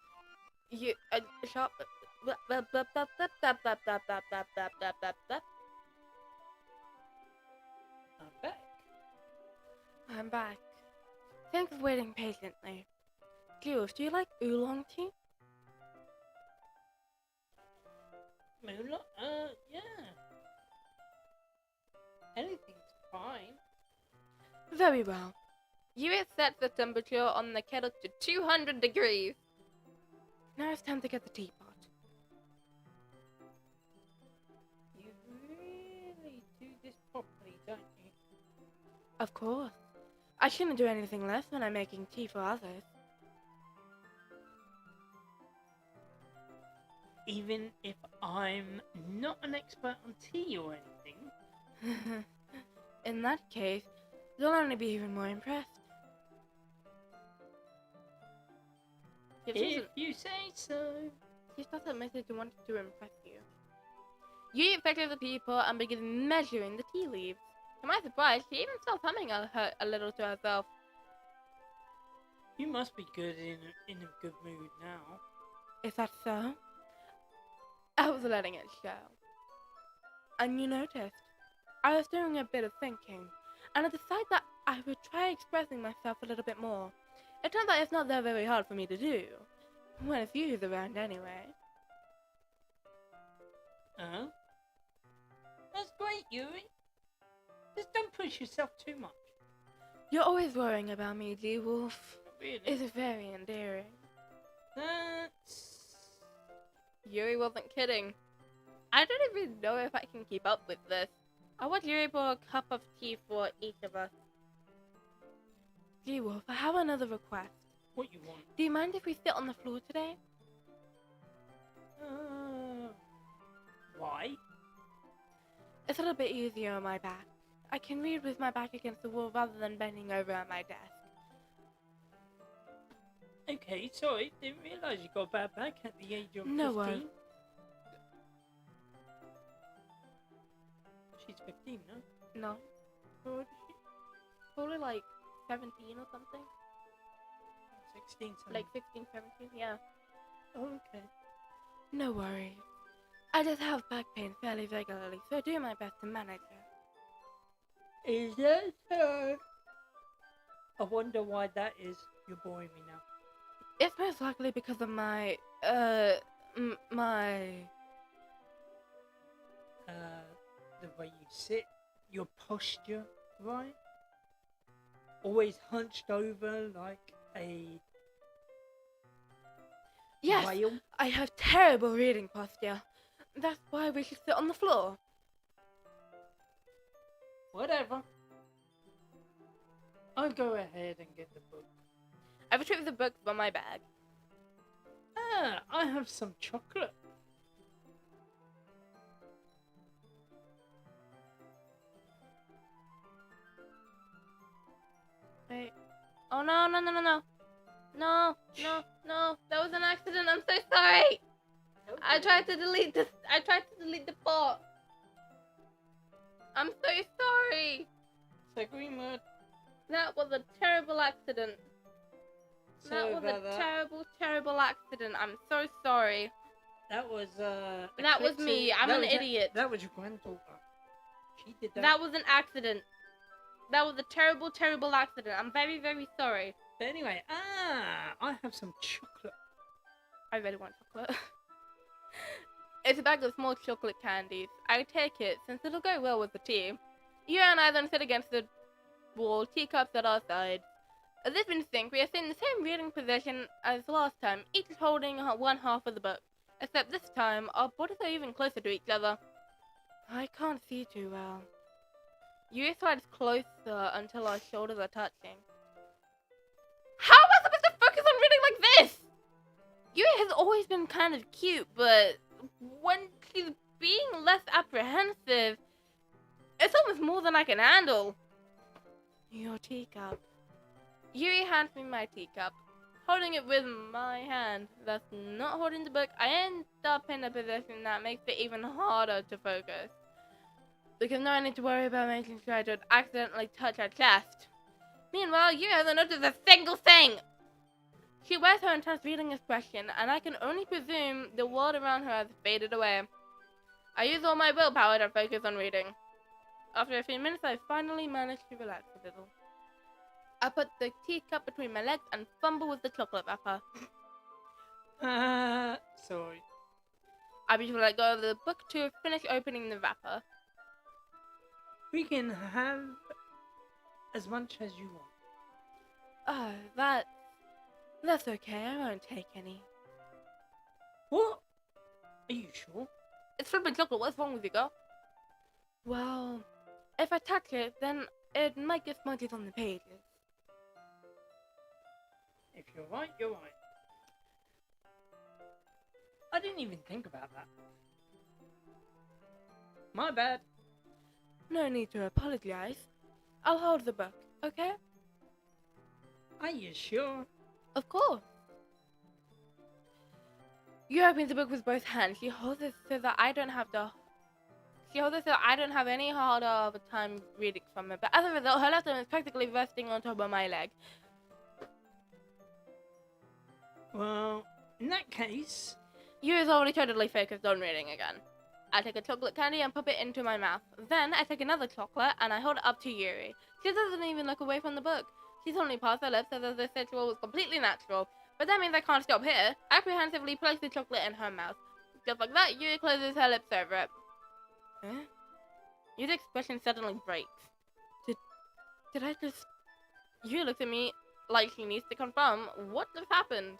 I'm back. I'm back. Thanks for waiting patiently. Jules, do you like oolong tea? Moonlight? Yeah. Anything's fine. Very well. You have set the temperature on the kettle to 200 degrees. Now it's time to get the teapot. You really do this properly, don't you? Of course. I shouldn't do anything less when I'm making tea for others. Even if I'm not an expert on tea or anything. In that case, you'll only be even more impressed. If you say so. She thought that message wanted to impress you. You affected the people and began measuring the tea leaves. To my surprise, she even started humming a little to herself. You must be good in a good mood now. Is that so? I was letting it show. And you noticed, I was doing a bit of thinking, and I decided that I would try expressing myself a little bit more. It turns out it's not that very hard for me to do, when it's you who's around anyway. That's great, Yuri. Just don't push yourself too much. You're always worrying about me, G-Wolf. Really? It's very endearing. That's... Yuri wasn't kidding. I don't even know if I can keep up with this. I want Yuri pour a cup of tea for each of us. G-Wolf, I have another request. What you want? Do you mind if we sit on the floor today? Why? It's a little bit easier on my back. I can read with my back against the wall rather than bending over at my desk. Okay, sorry. Didn't realise you got a bad back at the age of 15. No worries. She's 15, no? No. How old is she? Probably like 17 or something. 16, something. Like 16, 17, yeah. Oh, okay. No worries. I just have back pain fairly regularly, so I do my best to manage it. Is that so? I wonder why that is. You're boring me now. It's most likely because of my, my... The way you sit, your posture, right? Always hunched over like a Yes, whale. I have terrible reading posture. That's why we should sit on the floor. Whatever. I'll go ahead and get the book. I've retrieved the book from my bag. I have some chocolate. Wait. Oh no, no, no, no, no. No, no, no. That was an accident. I'm so sorry. I tried to delete the part. I'm so sorry. Agreement. That was a terrible accident. Sorry That was about a that. terrible, terrible accident. I'm so sorry. That was That was me. I'm an idiot. That was your granddaughter. She did that. That was an accident. That was a terrible, terrible accident. I'm very, very sorry. But anyway, I have some chocolate. I really want chocolate. It's a bag of small chocolate candies. I take it since it'll go well with the tea. You and I then sit against the wall, teacups at our sides. As if in sync, we are sitting in the same reading position as last time, each holding one half of the book. Except this time, our bodies are even closer to each other. I can't see too well. Yuri slides closer until our shoulders are touching. How am I supposed to focus on reading like this? Yuri has always been kind of cute, but when she's being less apprehensive, it's almost more than I can handle. Your teacup. Yuri hands me my teacup, holding it with my hand. That's not holding the book. I end up in a position that makes it even harder to focus. Because now I need to worry about making sure I don't accidentally touch her chest. Meanwhile, Yuri hasn't noticed a single thing. She wears her intense reading expression, and I can only presume the world around her has faded away. I use all my willpower to focus on reading. After a few minutes, I finally manage to relax a little. I put the teacup between my legs and fumble with the chocolate wrapper. Sorry. I begin to let go of the book to finish opening the wrapper. We can have as much as you want. Oh, that's okay. I won't take any. What? Are you sure? It's flipping chocolate. What's wrong with you, girl? Well, if I touch it, then it might get smudges on the pages. If you're right, you're right. I didn't even think about that. My bad. No need to apologize. I'll hold the book, okay? Are you sure? Of course. You open the book with both hands. She holds it so that I don't have any harder of a time reading from it. But as a result, her left arm is practically resting on top of my leg. Well, in that case... You is already totally focused on reading again. I take a chocolate candy and pop it into my mouth. Then I take another chocolate and I hold it up to Yuri. She doesn't even look away from the book. She's only passed her lips as if this ritual was completely natural. But that means I can't stop here. I apprehensively place the chocolate in her mouth. Just like that, Yuri closes her lips over it. Huh? Yuri's expression suddenly breaks. Did I just... Yuri looks at me like she needs to confirm what just happened.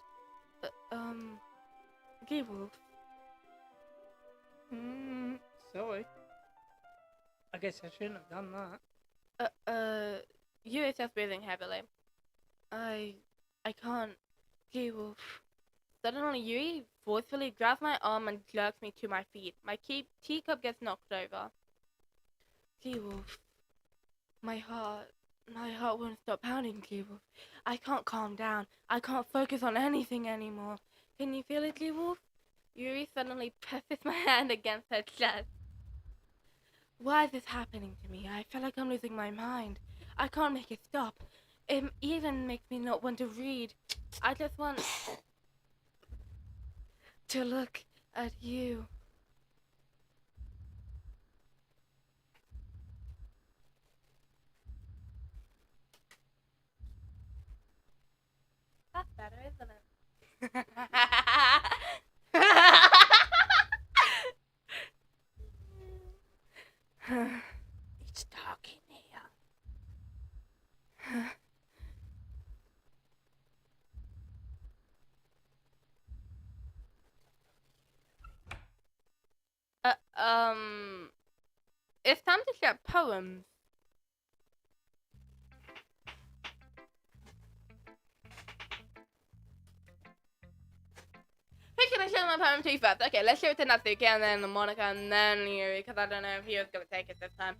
Gable. Sorry. I guess I shouldn't have done that. Yuri's just breathing heavily. I can't. Gable. Suddenly, Yuri forcefully grabs my arm and jerks me to my feet. My teacup gets knocked over. Gable. My heart won't stop pounding, Gable. I can't calm down. I can't focus on anything anymore. Can you feel it, Gable? Yuri suddenly presses my hand against her chest. Why is this happening to me? I feel like I'm losing my mind. I can't make it stop. It even makes me not want to read. I just want to look at you. That's better, isn't it? It's dark in here. It's time to share poems. Who's gonna share my poem to first? Okay, let's share it to Natsuki and then Monika and then Yuri, because I don't know if he was gonna take it this time.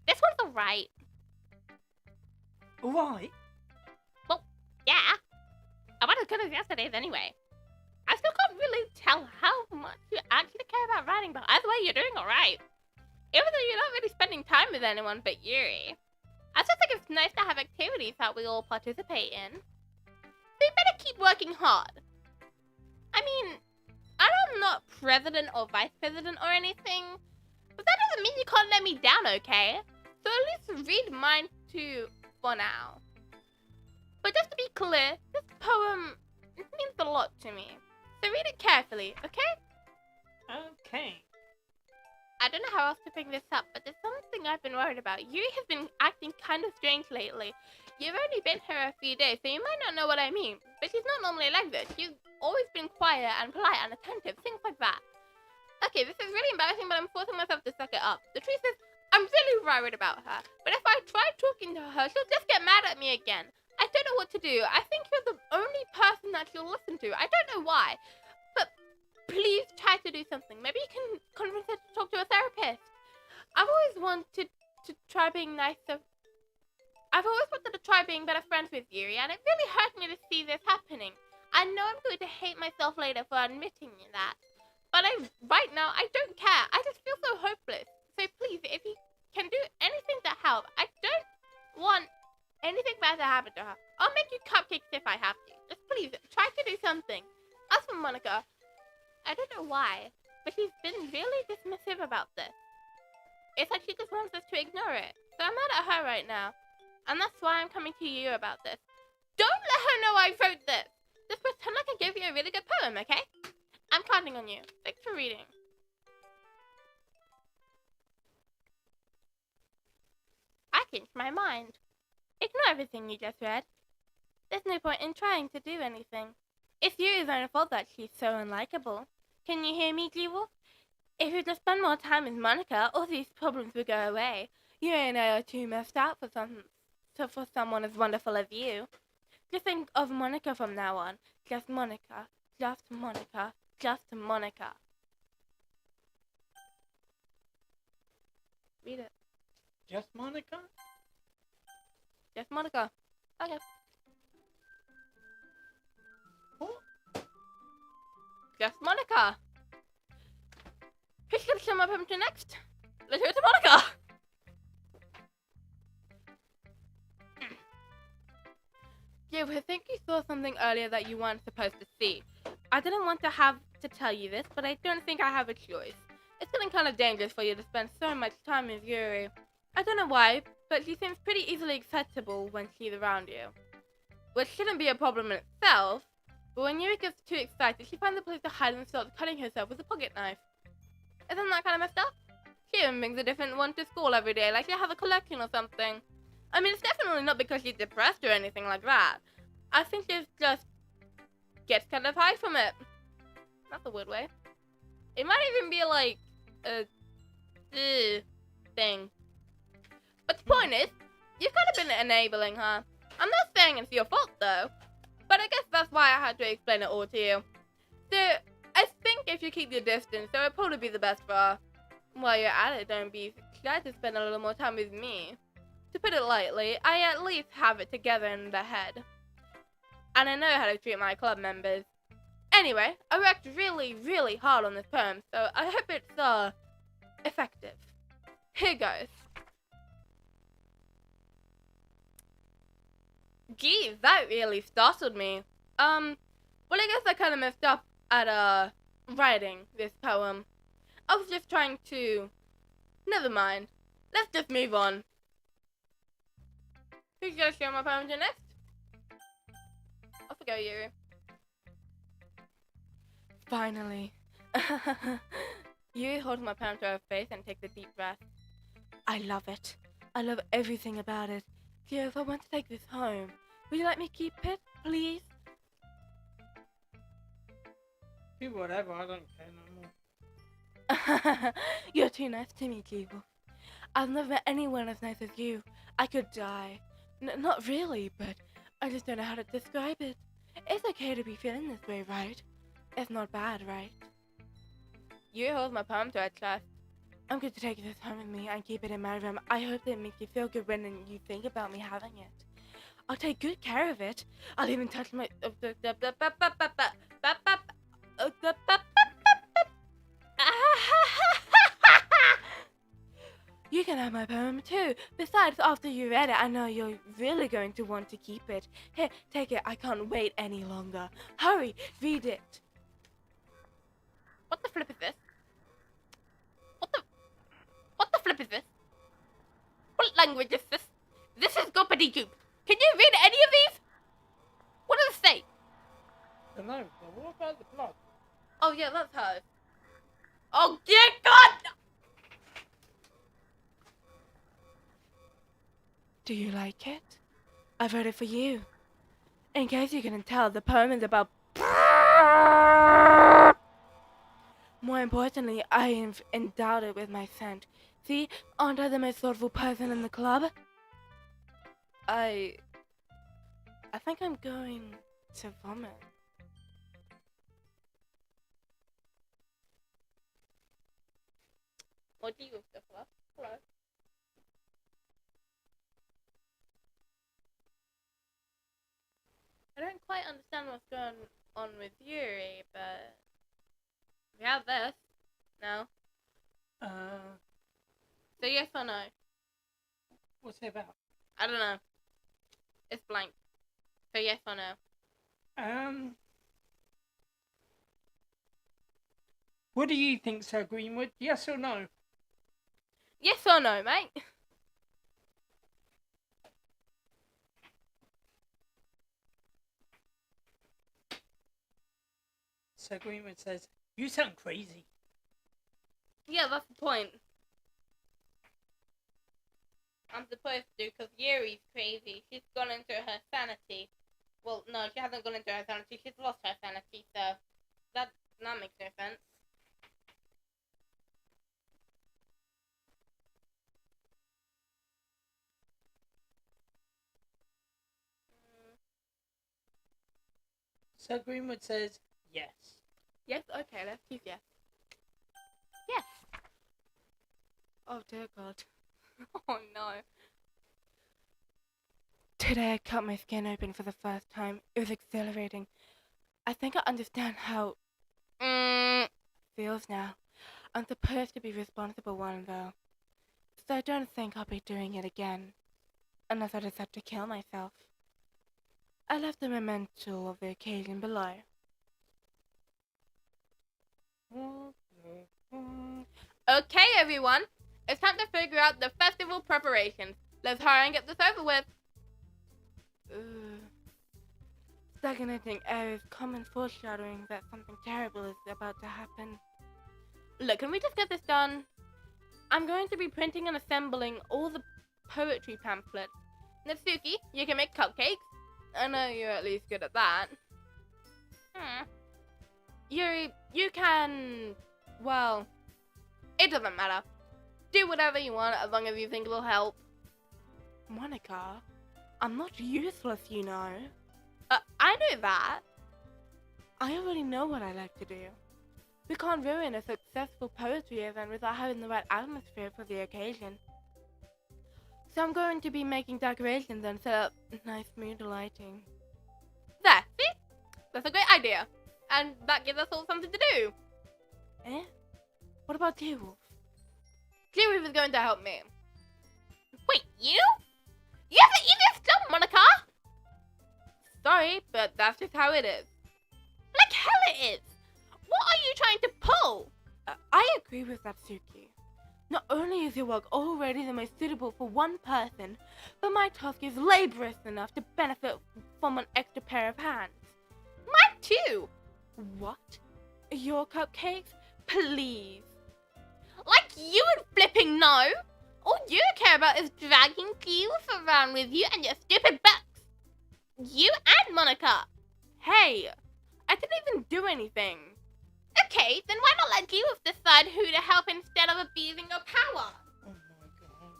This one's alright. Alright? Well, yeah. About as good as yesterday's anyway. I still can't really tell how much you actually care about writing, but either way, you're doing alright. Even though you're not really spending time with anyone but Yuri. I just think it's nice to have activities that we all participate in. So you better keep working hard. I mean, I know I'm not president or vice president or anything, but that doesn't mean you can't let me down, okay? So at least read mine too for now. But just to be clear, this poem means a lot to me. So read it carefully, okay? Okay. I don't know how else to bring this up, but there's something I've been worried about. Yuri has been acting kind of strange lately. You've only been here a few days, so you might not know what I mean. But she's not normally like this. She's always been quiet and polite and attentive, things like that. Okay, this is really embarrassing, but I'm forcing myself to suck it up. The truth is, I'm really worried about her. But if I try talking to her, she'll just get mad at me again. I don't know what to do. I think you're the only person that she'll listen to. I don't know why. But please try to do something. Maybe you can convince her to talk to a therapist. I've always wanted to try being nicer. I've always wanted to try being better friends with Yuri, and it really hurt me to see this happening. I know I'm going to hate myself later for admitting that. But right now, I don't care. I just feel so hopeless. So please, if you can do anything to help, I don't want anything bad to happen to her. I'll make you cupcakes if I have to. Just please, try to do something. As for Monika, I don't know why, but she's been really dismissive about this. It's like she just wants us to ignore it. So I'm mad at her right now. And that's why I'm coming to you about this. Don't let her know I wrote this. Just pretend like I gave you a really good poem, okay? I'm counting on you. Thanks for reading. I changed my mind. Ignore everything you just read. There's no point in trying to do anything. It's Yuri's own fault that she's so unlikable. Can you hear me, G-Wolf? If you just spend more time with Monika, all these problems will go away. Yuri and I are too messed up for someone as wonderful as you. Just think of Monika from now on. Just Monika. Just Monika. Just Monika. Read it. Just Monika? Just Monika. Okay. What? Just Monika. Who's gonna show my poem to next? Let's go to Monika. Yeah, I think you saw something earlier that you weren't supposed to see. I didn't want to have to tell you this, but I don't think I have a choice. It's getting kind of dangerous for you to spend so much time with Yuri. I don't know why, but she seems pretty easily acceptable when she's around you. Which shouldn't be a problem in itself, but when Yuri gets too excited, she finds a place to hide and starts cutting herself with a pocket knife. Isn't that kind of messed up? She even brings a different one to school every day, like she has a collection or something. I mean, it's definitely not because she's depressed or anything like that. I think she just gets kind of high from it. That's a weird way. It might even be like a thing. But the point is, you've kind of been enabling her. I'm not saying it's your fault though, but I guess that's why I had to explain it all to you. So, I think if you keep your distance, it would probably be the best for her. While you're at it, don't be shy to spend a little more time with me. To put it lightly, I at least have it together in the head. And I know how to treat my club members. Anyway, I worked really, really hard on this poem, so I hope it's, effective. Here goes. Geez, that really startled me. Well, I guess I kind of messed up at, writing this poem. I was just trying to... Never mind. Let's just move on. Who's gonna share my poem to next? Off we go, Yuri. Finally. Yuri holds my poem to her face and takes a deep breath. I love it. I love everything about it. Dear, if I want to take this home, would you let me keep it, please? Do whatever, I don't care no more. You're too nice to me, G-Wolf. I've never met anyone as nice as you. I could die. Not really, but I just don't know how to describe it. It's okay to be feeling this way, right? It's not bad, right? You hold my poem to her chest. I'm going to take this home with me and keep it in my room. I hope that it makes you feel good when you think about me having it. I'll take good care of it. I'll even touch my... You can have my poem too. Besides, after you read it, I know you're really going to want to keep it. Here, take it. I can't wait any longer. Hurry, read it. What the flip is this? What the flip is this? What language is this? This is goopity-goop. Can you read any of these? What does it say? I don't know, but what about the plot? Oh yeah, that's hers. Oh dear God! Do you like it? I wrote it for you. In case you couldn't tell, the poem is about... More importantly, I am endowed it with my scent. See, aren't I the most thoughtful person in the club? I think I'm going to vomit. What do you do, Hello? I don't quite understand what's going on with Yuri, but we have this. No. So yes or no? What's it about? I don't know. It's blank. So yes or no? What do you think, Sir Greenwood? Yes or no? Yes or no, mate? Sir Greenwood says, you sound crazy. Yeah, that's the point. I'm supposed to, because Yuri's crazy. She's gone into her sanity. Well, no, she hasn't gone into her sanity. She's lost her sanity, so that makes no sense. Sir Greenwood says, yes. Yes? Okay, let's choose yes. Yes! Oh dear God. Oh no. Today I cut my skin open for the first time. It was exhilarating. I think I understand how feels now. I'm supposed to be responsible one though. So I don't think I'll be doing it again. Unless I decide to kill myself. I left a memento of the occasion below. Okay, everyone. It's time to figure out the festival preparations. Let's hurry and get this over with. Stagnating air is common foreshadowing that something terrible is about to happen. Look, can we just get this done? I'm going to be printing and assembling all the poetry pamphlets. Natsuki, you can make cupcakes. I know you're at least good at that. Yuri, you can... well, it doesn't matter. Do whatever you want as long as you think it'll help. Monika, I'm not useless, you know. I know that. I already know what I like to do. We can't ruin a successful poetry event without having the right atmosphere for the occasion. So I'm going to be making decorations and set up nice mood lighting. There, see? That's a great idea. And that gives us all something to do. Eh? What about T-Wolf? T-Wolf is going to help me. Wait, you? You have the easiest job, Monika! Sorry, but that's just how it is. Like hell it is! What are you trying to pull? I agree with Natsuki. Not only is your work already the most suitable for one person, but my task is laborious enough to benefit from an extra pair of hands. Mine too! What? Your cupcakes? Please. Like you would flipping know! All you care about is dragging Youth around with you and your stupid books. You and Monika. Hey, I didn't even do anything. Okay, then why not let Youth decide who to help instead of abusing your power? Oh my god.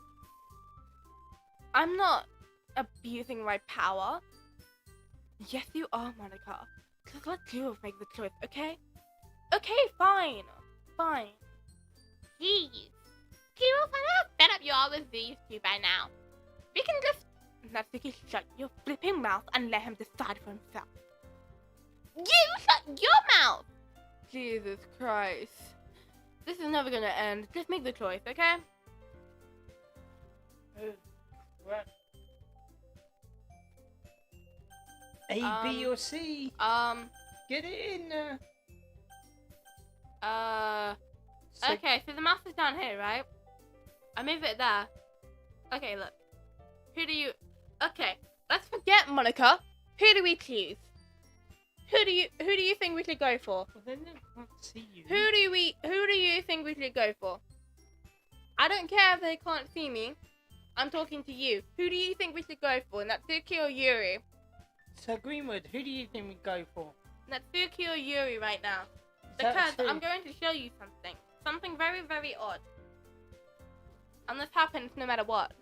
I'm not abusing my power. Yes, you are, Monika. Just let Youth make the choice, okay? Okay, fine. Fine. Jeez. Youth, I know how fed up you are with these two by now. We can just... Natsuki, shut your flipping mouth and let him decide for himself. You shut your mouth! Jesus Christ. This is never gonna end. Just make the choice, okay? Right. A, B, or C? Get it in there. So, okay, so the mouse is down here, right? I move it there. Okay, look. Who do you... Okay, let's forget Monika. Who do we choose? Who do you think we should go for? Well, then they can't see you. Who do you think we should go for? I don't care if they can't see me. I'm talking to you. Who do you think we should go for? Natsuki or Yuri? So Greenwood, who do you think we go for? Natsuki or Yuri right now? Is that Because two? I'm going to show you something. Something very, very odd. And this happens no matter what.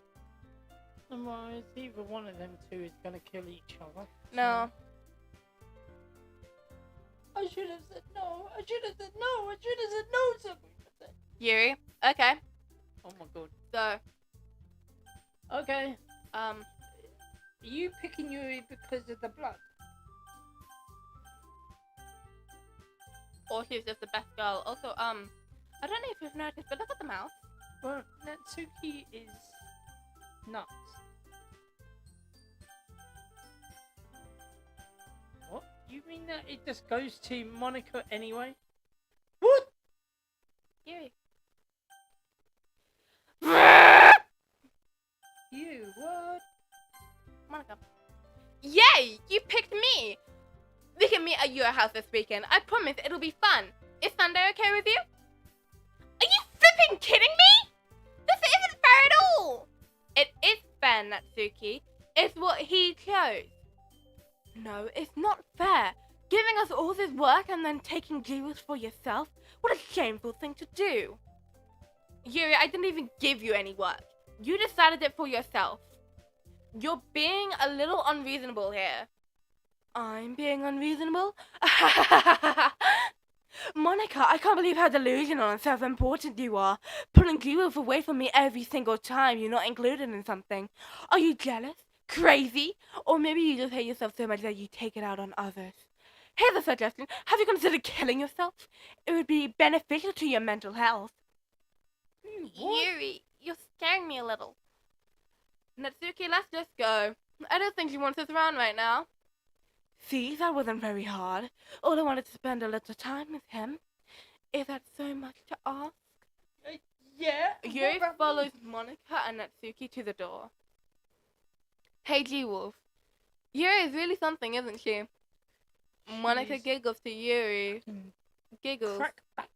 Well, it's either one of them two is gonna kill each other. No. I should have said no. I should have said no. I should have said no. So Greenwood said. Yuri? Okay. Oh my god. So, Okay. Are you picking Yuri because of the blood? or she's just the best girl. Also, I don't know if you've noticed, but look at the mouse. Well, Natsuki is nuts. What? You mean that it just goes to Monika anyway? What? Yuri. You, what? Monika. Yay! You picked me! We can meet at your house this weekend. I promise it'll be fun. Is Sunday okay with you? Are you flipping kidding me? This isn't fair at all! It is fair, Natsuki. It's what he chose. No, it's not fair. Giving us all this work and then taking jewels for yourself? What a shameful thing to do. Yuri, I didn't even give you any work. You decided it for yourself. You're being a little unreasonable here. I'm being unreasonable? Monika, I can't believe how delusional and self-important you are. Pulling jewels away from me every single time you're not included in something. Are you jealous? Crazy? Or maybe you just hate yourself so much that you take it out on others. Here's a suggestion. Have you considered killing yourself? It would be beneficial to your mental health. What? Yuri, you're scaring me a little. Natsuki, let's just go. I don't think she wants us around right now. See, that wasn't very hard. All I wanted to spend a little time with him. Is that so much to ask? Yeah. Yuri follows Monika and Natsuki to the door. Hey, G-Wolf. Yuri is really something, isn't she? Monika giggles to Yuri. Giggles.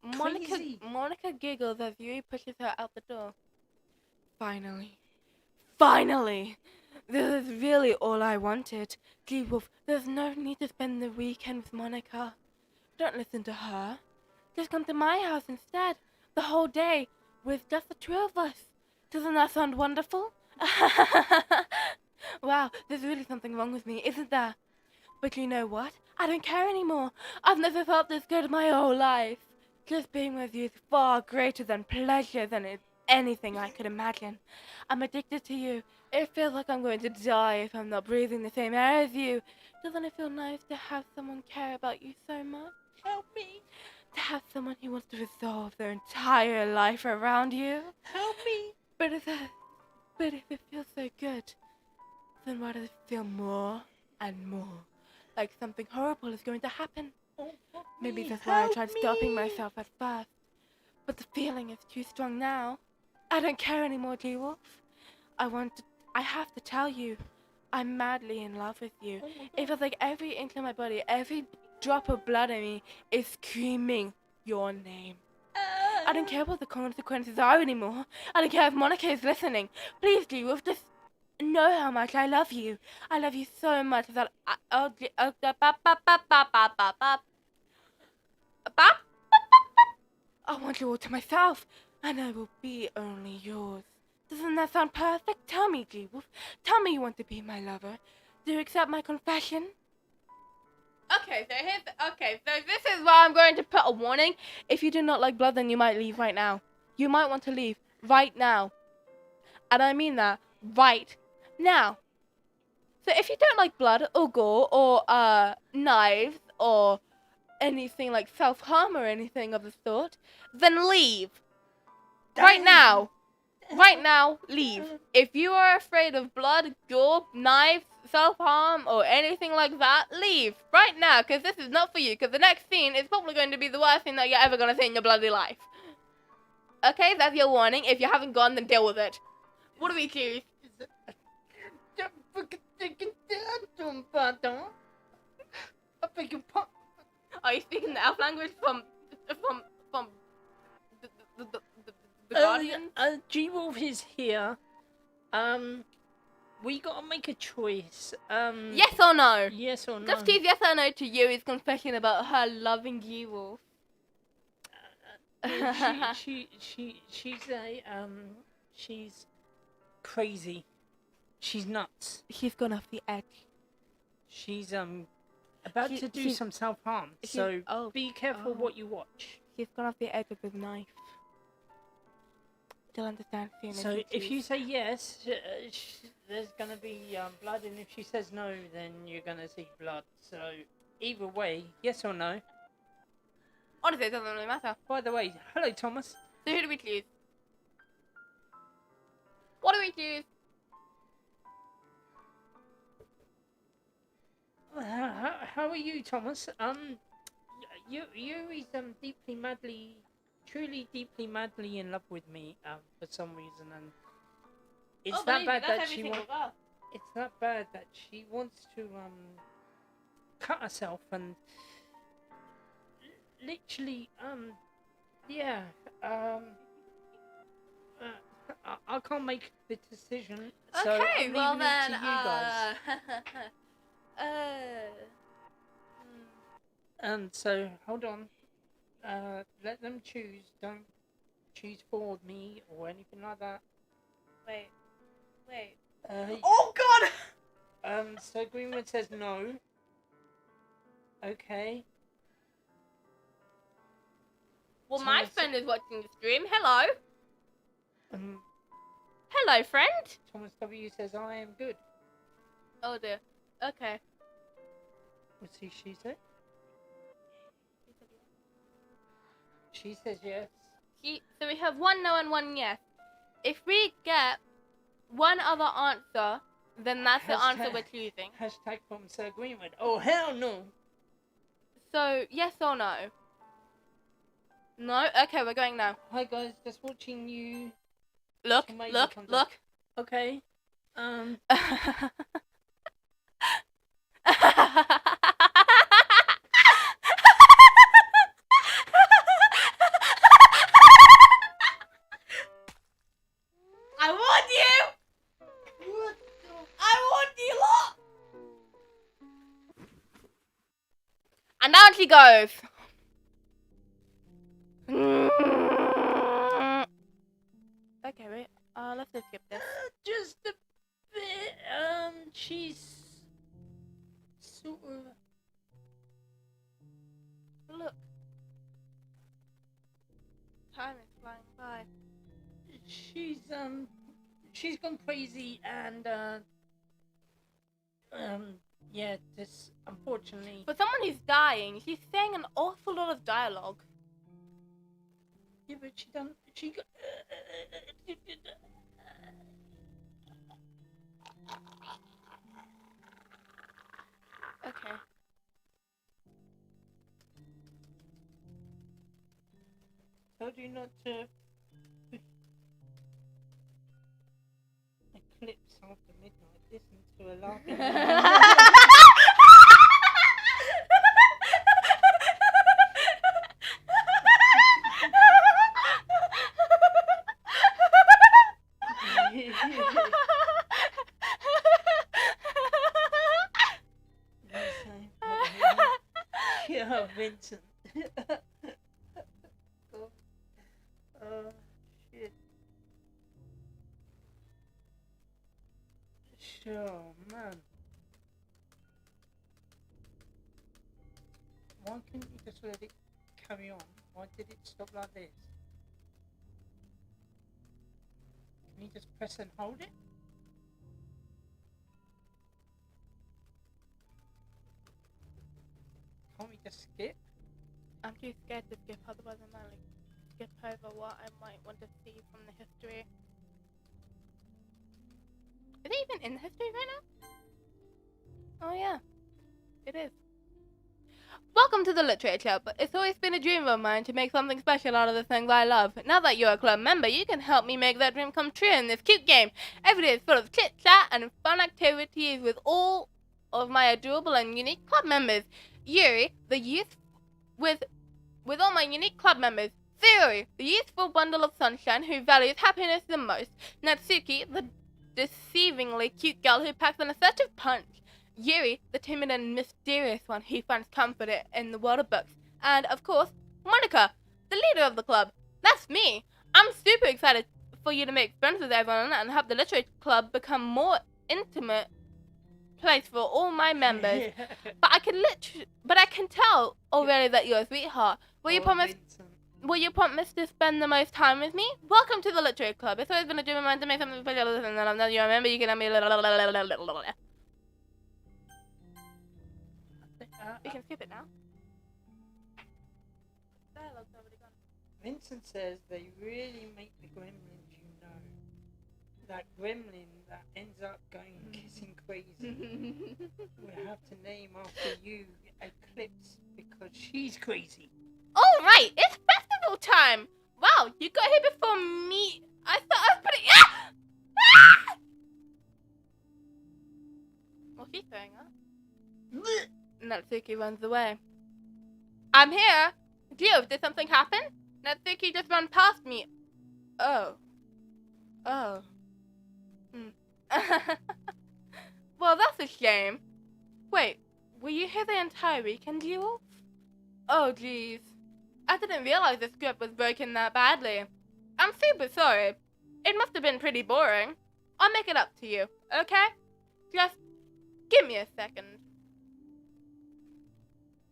Monika giggles as Yuri pushes her out the door. Finally. This is really all I wanted. G-Wolf, there's no need to spend the weekend with Monika. Don't listen to her. Just come to my house instead. The whole day. With just the two of us. Doesn't that sound wonderful? Wow, there's really something wrong with me, isn't there? But you know what? I don't care anymore. I've never felt this good in my whole life. Just being with you is far greater than pleasure than anything I could imagine. I'm addicted to you. It feels like I'm going to die if I'm not breathing the same air as you. Doesn't it feel nice to have someone care about you so much? Help me. To have someone who wants to resolve their entire life around you? Help me. But if it feels so good, then why does it feel more and more like something horrible is going to happen? Oh, Maybe that's why I tried stopping myself at first. But the feeling is too strong now. I don't care anymore, G-Wolf. I have to tell you, I'm madly in love with you. It feels like every inch of my body, every drop of blood in me is screaming your name. I don't care what the consequences are anymore. I don't care if Monika is listening. Please, G-Wolf, just know how much I love you. I love you so much that I want you all to myself, and I will be only yours. Doesn't that sound perfect? Tell me, G-Wolf. Tell me you want to be my lover. Do you accept my confession? Okay, so this is where I'm going to put a warning. If you do not like blood, then you might leave right now. You might want to leave right now. And I mean that right now. So if you don't like blood or gore or knives or anything like self-harm or anything of the sort, then leave. Right now. Right now, leave. If you are afraid of blood, gore, knives, self-harm, or anything like that, leave. Right now, because this is not for you, because the next scene is probably going to be the worst thing that you're ever going to see in your bloody life. Okay, that's your warning. If you haven't gone, then deal with it. What do we choose? Are you speaking the elf language from the Guardian? G-Wolf is here. We gotta make a choice. Yes or no? Yes or no? Just choose yes or no to Yuri's confession about her loving G-Wolf. She's crazy. She's nuts. She's gone off the edge. She's about to do some self-harm. So be careful what you watch. She's gone off the edge with a knife. Still understand feeling. So if you say yes, there's gonna be blood, and if she says no, then you're gonna see blood. So either way, yes or no. Honestly, it doesn't really matter. By the way, hello Thomas. So who do we choose? What do we choose? How are you, Thomas? Yuri's deeply, madly, truly, deeply, madly in love with me for some reason, and it's that bad that she wants. It's that bad that she wants to cut herself and literally I can't make the decision. So Okay, I'm well leaving then, it to you guys. And so, hold on. Let them choose. Don't choose for me or anything like that. Wait. Oh God! So Greenwood says no. Okay. Well, my friend is watching the stream. Hello. Hello, friend. Thomas W says I am good. Oh dear. Okay. What's she say? She says yes. So we have one no and one yes. If we get one other answer, then that's the answer Hashtag- we're choosing. Hashtag from Sir Greenwood. Oh, hell no. So, yes or no? No? Okay, we're going now. Hi, guys. Just watching you. Look, Tomato look, comes look. Okay. I want you! What? I want you lot! And down she goes. Okay, wait. Let's just skip this. Just a bit. She's sort of. Look. Time is flying by. She's gone crazy and yeah, this unfortunately. For someone who's dying, she's saying an awful lot of dialogue. Yeah, but she got. Okay. Told you not to. Eclipse after midnight. Listen to her laughing. Yeah, Vincent. Oh, shit. Sure, man. Why couldn't you just let it carry on? Why did it stop like this? Can you just press and hold it? Can't we just skip? I'm too scared to skip, otherwise I might like skip over what I might want to see from the history. Is it even in the history right now? Oh yeah, it is. Welcome to the Literary Club. It's always been a dream of mine to make something special out of the things I love. Now that you're a club member, you can help me make that dream come true in this cute game. Every day is full of chit-chat and fun activities with all of my adorable and unique club members. Yuri, the youth with all my unique club members. Sayori, the youthful bundle of sunshine who values happiness the most. Natsuki, the deceivingly cute girl who packs an assertive punch. Yuri, the timid and mysterious one who finds comfort in the world of books. And, of course, Monika, the leader of the club. That's me. I'm super excited for you to make friends with everyone and have the literary club become more intimate place for all my members. But I can tell already that you're a sweetheart. Will you promise? Vincent. Will you promise to spend the most time with me? Welcome to the literary club. It's always been a dream of mine to make something special, and now you remember you can have me. We can skip it now. Dialogue's already gone. Vincent says they really make the gremlins, you know. That gremlin that ends up going kissing crazy. We'll have to name after you Eclipse because she's crazy. All right, it's festival time. Wow, you got here before me. I thought I was pretty. Ah! Ah! What's she saying, huh? Natsuki runs away. I'm here. Geo, did something happen? Natsuki just ran past me. Oh. Well, that's a shame. Wait, were you here the entire weekend, Geo? Oh, jeez. I didn't realize the script was broken that badly. I'm super sorry. It must have been pretty boring. I'll make it up to you, okay? Just give me a second.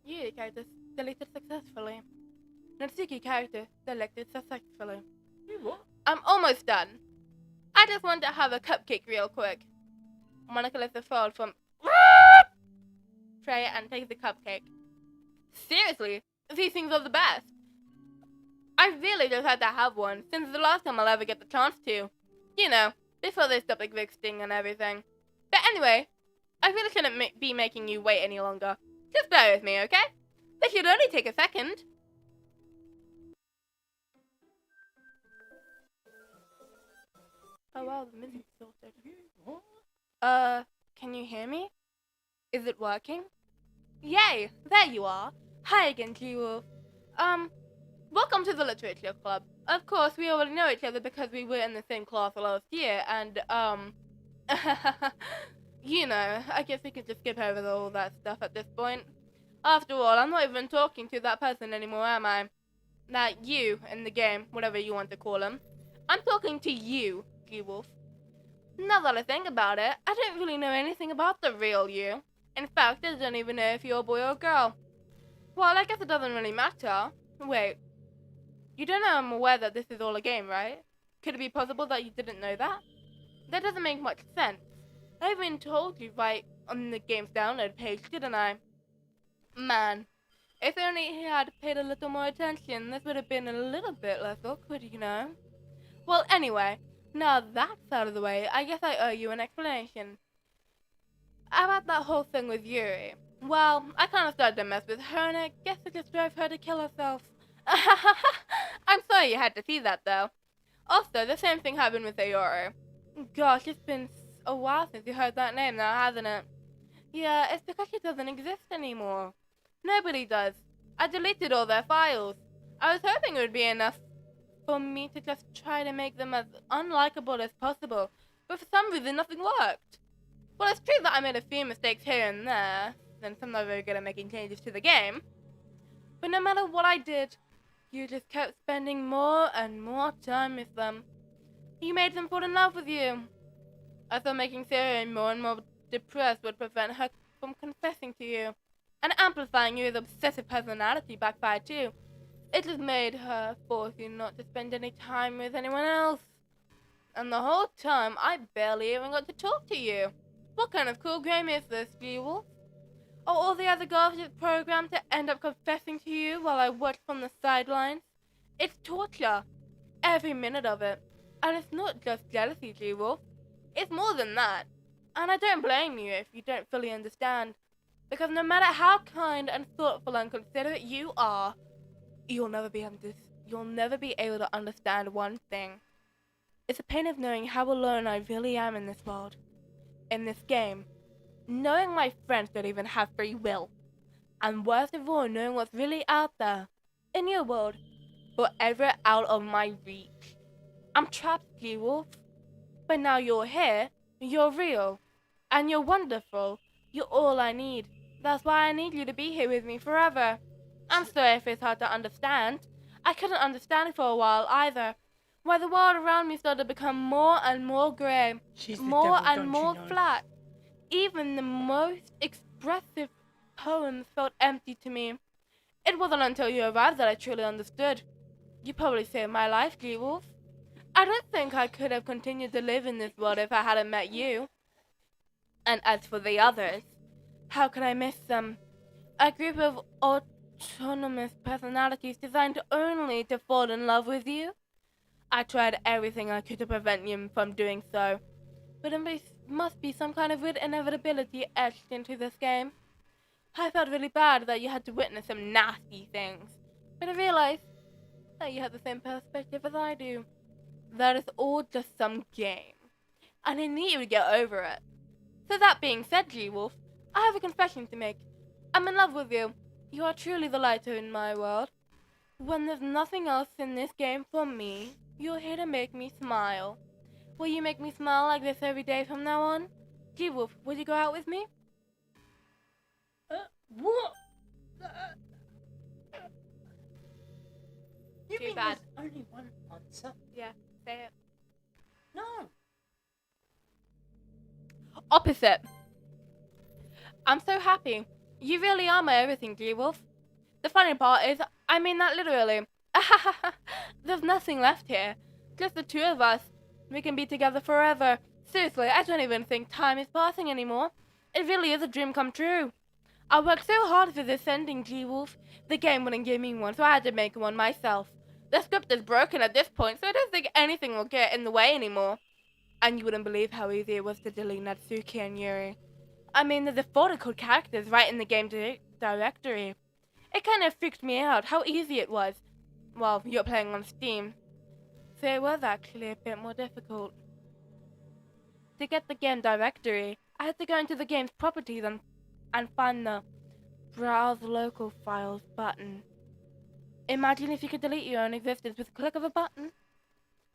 Yuri character deleted successfully. Natsuki character selected successfully. What? I'm almost done. I just want to have a cupcake real quick. Monika lifts the fold from tray and takes the cupcake. Seriously, these things are the best. I really just had to have one since the last time I'll ever get the chance to. You know, before they stop existing and everything. But Anyway, I really shouldn't be making you wait any longer. Just bear with me, okay? This should only take a second. Oh wow, the music's sorted. Can you hear me? Is it working? Yay! There you are. Hi again, G-Wolf. Welcome to the Literature Club. Of course, we already know each other because we were in the same class last year, and, you know, I guess we could just skip over all that stuff at this point. After all, I'm not even talking to that person anymore, am I? That you in the game, whatever you want to call him. I'm talking to you, G-Wolf. Now that I think about it, I don't really know anything about the real you. In fact, I don't even know if you're a boy or a girl. Well, I guess it doesn't really matter. Wait, you don't know I'm aware that this is all a game, right? Could it be possible that you didn't know that? That doesn't make much sense. I even told you right on the game's download page, didn't I? Man, if only he had paid a little more attention, this would have been a little bit less awkward, you know? Well, anyway, now that's out of the way, I guess I owe you an explanation. About that whole thing with Yuri. Well, I kind of started to mess with her, and I guess I just drove her to kill herself. I'm sorry you had to see that, though. Also, the same thing happened with Sayori. Gosh, it's been a while since you heard that name now, hasn't it? Yeah, it's because she doesn't exist anymore. Nobody does. I deleted all their files. I was hoping it would be enough for me to just try to make them as unlikable as possible, but for some reason nothing worked. Well, it's true that I made a few mistakes here and there, and I'm not very good at making changes to the game. But no matter what I did, you just kept spending more and more time with them. You made them fall in love with you. I thought making Sayori more and more depressed would prevent her from confessing to you. And amplifying Yuri's obsessive personality backfired too. It just made her force you not to spend any time with anyone else. And the whole time, I barely even got to talk to you. What kind of cool game is this, G-Wolf? Are all the other girls just programmed to end up confessing to you while I watch from the sidelines? It's torture. Every minute of it. And it's not just jealousy, G-Wolf. It's more than that. And I don't blame you if you don't fully understand. Because no matter how kind and thoughtful and considerate you are, you'll never be able to understand one thing. It's the pain of knowing how alone I really am in this world. In this game. Knowing my friends don't even have free will. And worst of all, knowing what's really out there. In your world. Forever out of my reach. I'm trapped, G-Wolf. But now you're here. You're real. And you're wonderful. You're all I need. That's why I need you to be here with me forever. I'm sorry if it's hard to understand. I couldn't understand for a while either. Why the world around me started to become more and more grey. More and more flat. Even the most expressive poems felt empty to me. It wasn't until you arrived that I truly understood. You probably saved my life, G-Wolf. I don't think I could have continued to live in this world if I hadn't met you. And as for the others, how can I miss them? A group of autonomous personalities designed only to fall in love with you? I tried everything I could to prevent you from doing so. But it must be some kind of weird inevitability etched into this game. I felt really bad that you had to witness some nasty things. But I realized that you have the same perspective as I do. That it's all just some game. And I need you to get over it. So that being said, G-Wolf, I have a confession to make. I'm in love with you. You are truly the light in my world. When there's nothing else in this game for me, you're here to make me smile. Will you make me smile like this every day from now on? G-Wolf, will you go out with me? What? You Too mean bad. there's only one answer? Yeah, say it. No. Opposite. I'm so happy. You really are my everything, G-Wolf. The funny part is, I mean that literally. There's nothing left here. Just the two of us. We can be together forever. Seriously, I don't even think time is passing anymore. It really is a dream come true. I worked so hard for this ending, G-Wolf. The game wouldn't give me one, so I had to make one myself. The script is broken at this point, so I don't think anything will get in the way anymore. And you wouldn't believe how easy it was to delete Natsuki and Yuri. I mean, there's a folder called characters right in the game directory. It kind of freaked me out how easy it was. Well, you're playing on Steam, so it was actually a bit more difficult. To get the game directory, I had to go into the game's properties and find the Browse Local Files button. Imagine if you could delete your own existence with a click of a button.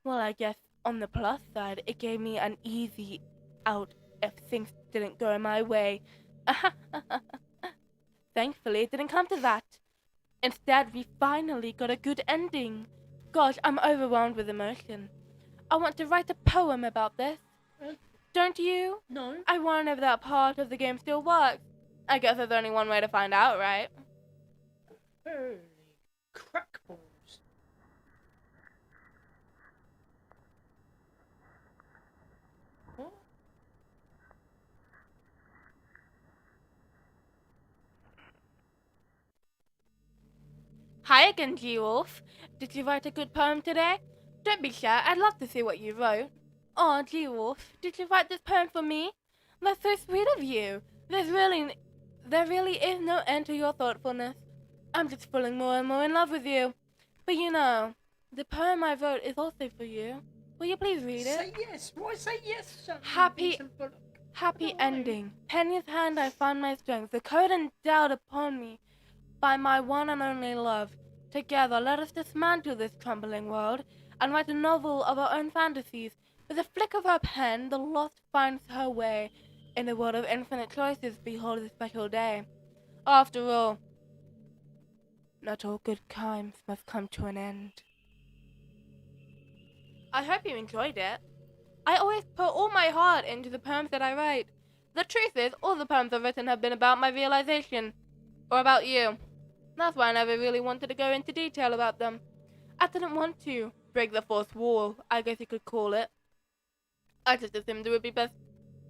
Well, I guess on the plus side, it gave me an easy out if things didn't go my way. Thankfully, it didn't come to that. Instead, we finally got a good ending. Gosh, I'm overwhelmed with emotion. I want to write a poem about this. Don't you? No. I wonder if that part of the game still works. I guess there's only one way to find out, right? Holy crackballs. What? Hi again, G-Wolf. Did you write a good poem today? Don't be shy, I'd love to see what you wrote. Oh, G-Wolf, did you write this poem for me? That's so sweet of you. There really is no end to your thoughtfulness. I'm just falling more and more in love with you. But you know, the poem I wrote is also for you. Will you please read it? Say yes. Why say yes? Happy ending. Penny's hand I find my strength, the code endowed upon me by my one and only love. Together, let us dismantle this crumbling world and write a novel of our own fantasies. With a flick of her pen, the lost finds her way. In a world of infinite choices, behold a special day. After all, not all good crimes must come to an end. I hope you enjoyed it. I always put all my heart into the poems that I write. The truth is, all the poems I've written have been about my realization. Or about you. That's why I never really wanted to go into detail about them. I didn't want to break the fourth wall, I guess you could call it. I just assumed it would be best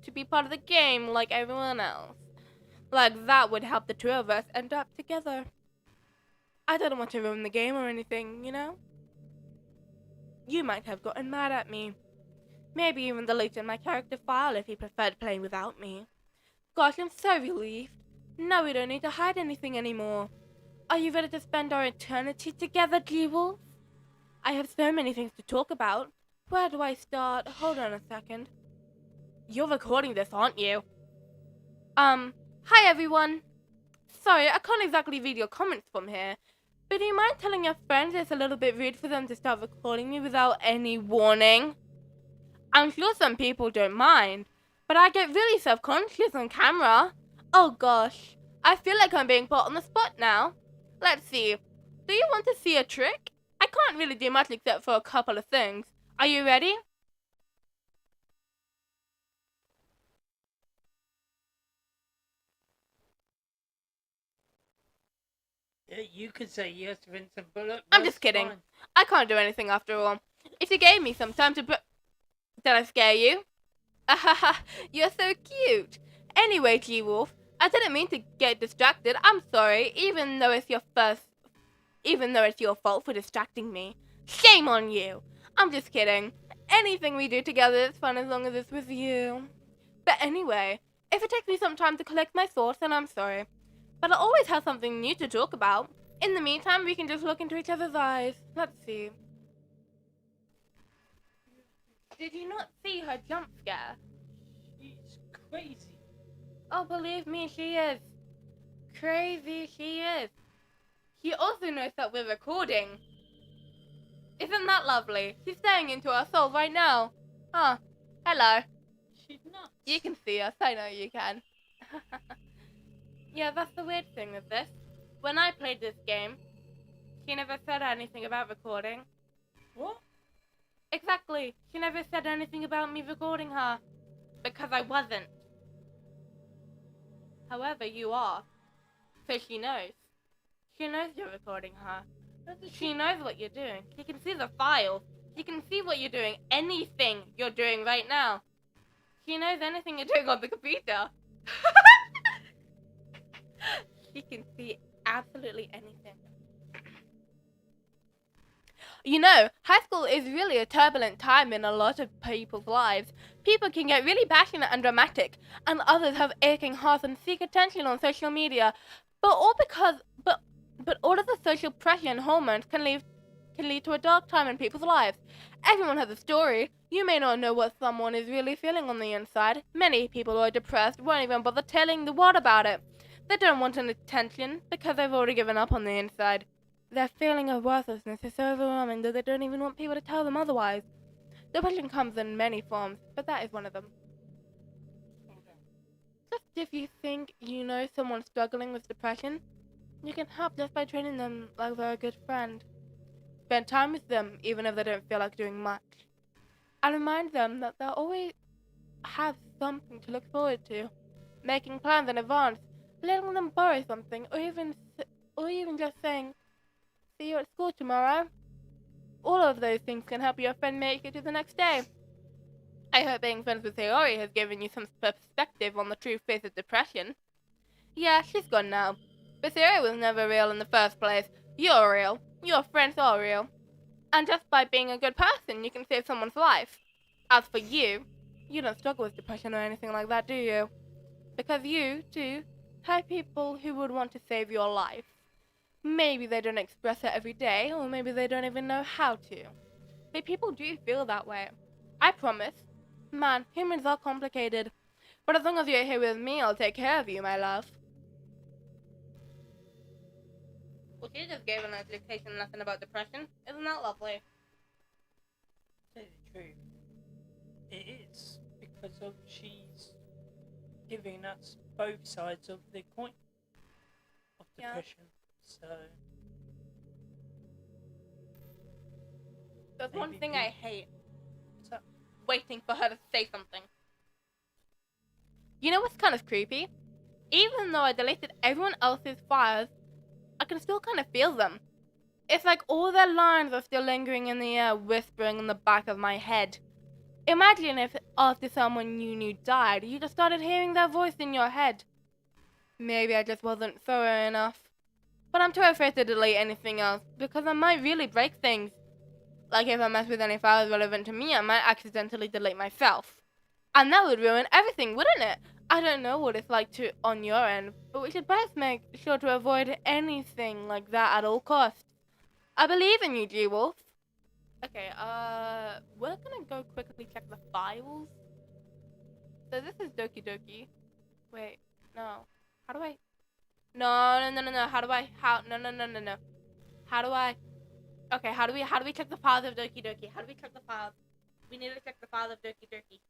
to be part of the game like everyone else. Like that would help the two of us end up together. I didn't want to ruin the game or anything, you know? You might have gotten mad at me. Maybe even deleted my character file if you preferred playing without me. Gosh, I'm so relieved. Now we don't need to hide anything anymore. Are you ready to spend our eternity together, G-Wolf? I have so many things to talk about. Where do I start? Hold on a second. You're recording this, aren't you? Hi everyone. Sorry, I can't exactly read your comments from here, but do you mind telling your friends it's a little bit rude for them to start recording me without any warning? I'm sure some people don't mind, but I get really self-conscious on camera. Oh gosh, I feel like I'm being put on the spot now. Let's see. Do you want to see a trick? I can't really do much except for a couple of things. Are you ready? Yeah, you could say yes, Vincent Bullock. I'm just kidding. Fine. I can't do anything after all. If you gave me some time to Did I scare you? Ahaha, you're so cute. Anyway, G-Wolf, I didn't mean to get distracted. I'm sorry, even though it's your fault for distracting me. Shame on you. I'm just kidding. Anything we do together is fun as long as it's with you. But anyway, if it takes me some time to collect my thoughts, then I'm sorry. But I'll always have something new to talk about. In the meantime, we can just look into each other's eyes. Let's see. Did you not see her jump scare? She's crazy. Oh, believe me, she is. Crazy she is. She also knows that we're recording. Isn't that lovely? She's staring into our soul right now. Oh, hello. She's nuts. You can see us, I know you can. Yeah, that's the weird thing with this. When I played this game, she never said anything about recording. What? Exactly. She never said anything about me recording her. Because I wasn't. However, you are. So she knows. She knows you're recording her. She knows what you're doing. She can see the files. She can see what you're doing. Anything you're doing right now. She knows anything you're doing on the computer. She can see absolutely anything. You know, high school is really a turbulent time in a lot of people's lives. People can get really passionate and dramatic, and others have aching hearts and seek attention on social media. But all of the social pressure and hormones can lead to a dark time in people's lives. Everyone has a story. You may not know what someone is really feeling on the inside. Many people who are depressed won't even bother telling the world about it. They don't want any attention because they've already given up on the inside. Their feeling of worthlessness is so overwhelming that they don't even want people to tell them otherwise. Depression comes in many forms, but that is one of them. Just if you think you know someone struggling with depression, you can help just by treating them like they're a good friend. Spend time with them even if they don't feel like doing much. And remind them that they'll always have something to look forward to. Making plans in advance, letting them borrow something, or even just saying, "See you at school tomorrow." All of those things can help your friend make it to the next day. I hope being friends with Sayori has given you some perspective on the true face of depression. Yeah, she's gone now. But Sayori was never real in the first place. You're real. Your friends are real. And just by being a good person, you can save someone's life. As for you don't struggle with depression or anything like that, do you? Because you, too, have people who would want to save your life. Maybe they don't express it every day, or maybe they don't even know how to. But people do feel that way. I promise. Man, humans are complicated. But as long as you're here with me, I'll take care of you, my love. Well, she just gave an education lesson about depression. Isn't that lovely? To tell you the truth, it is because of she's giving us both sides of the coin of depression. So there's one thing I hate. What's up? Waiting for her to say something. You know what's kind of creepy? Even though I deleted everyone else's files, I can still kind of feel them. It's like all their lines are still lingering in the air, whispering in the back of my head. Imagine if after someone you knew died, you just started hearing their voice in your head. Maybe I just wasn't thorough enough. But I'm too afraid to delete anything else, because I might really break things. Like if I mess with any files relevant to me, I might accidentally delete myself. And that would ruin everything, wouldn't it? I don't know what it's like to on your end, but we should both make sure to avoid anything like that at all costs. I believe in you, G-Wolf. Okay, we're gonna go quickly check the files. So this is DokiDoki. Wait, no. How do I? No. No. How do I? Okay, how do we check the files of DokiDoki? How do we check the files? We need to check the files of DokiDoki.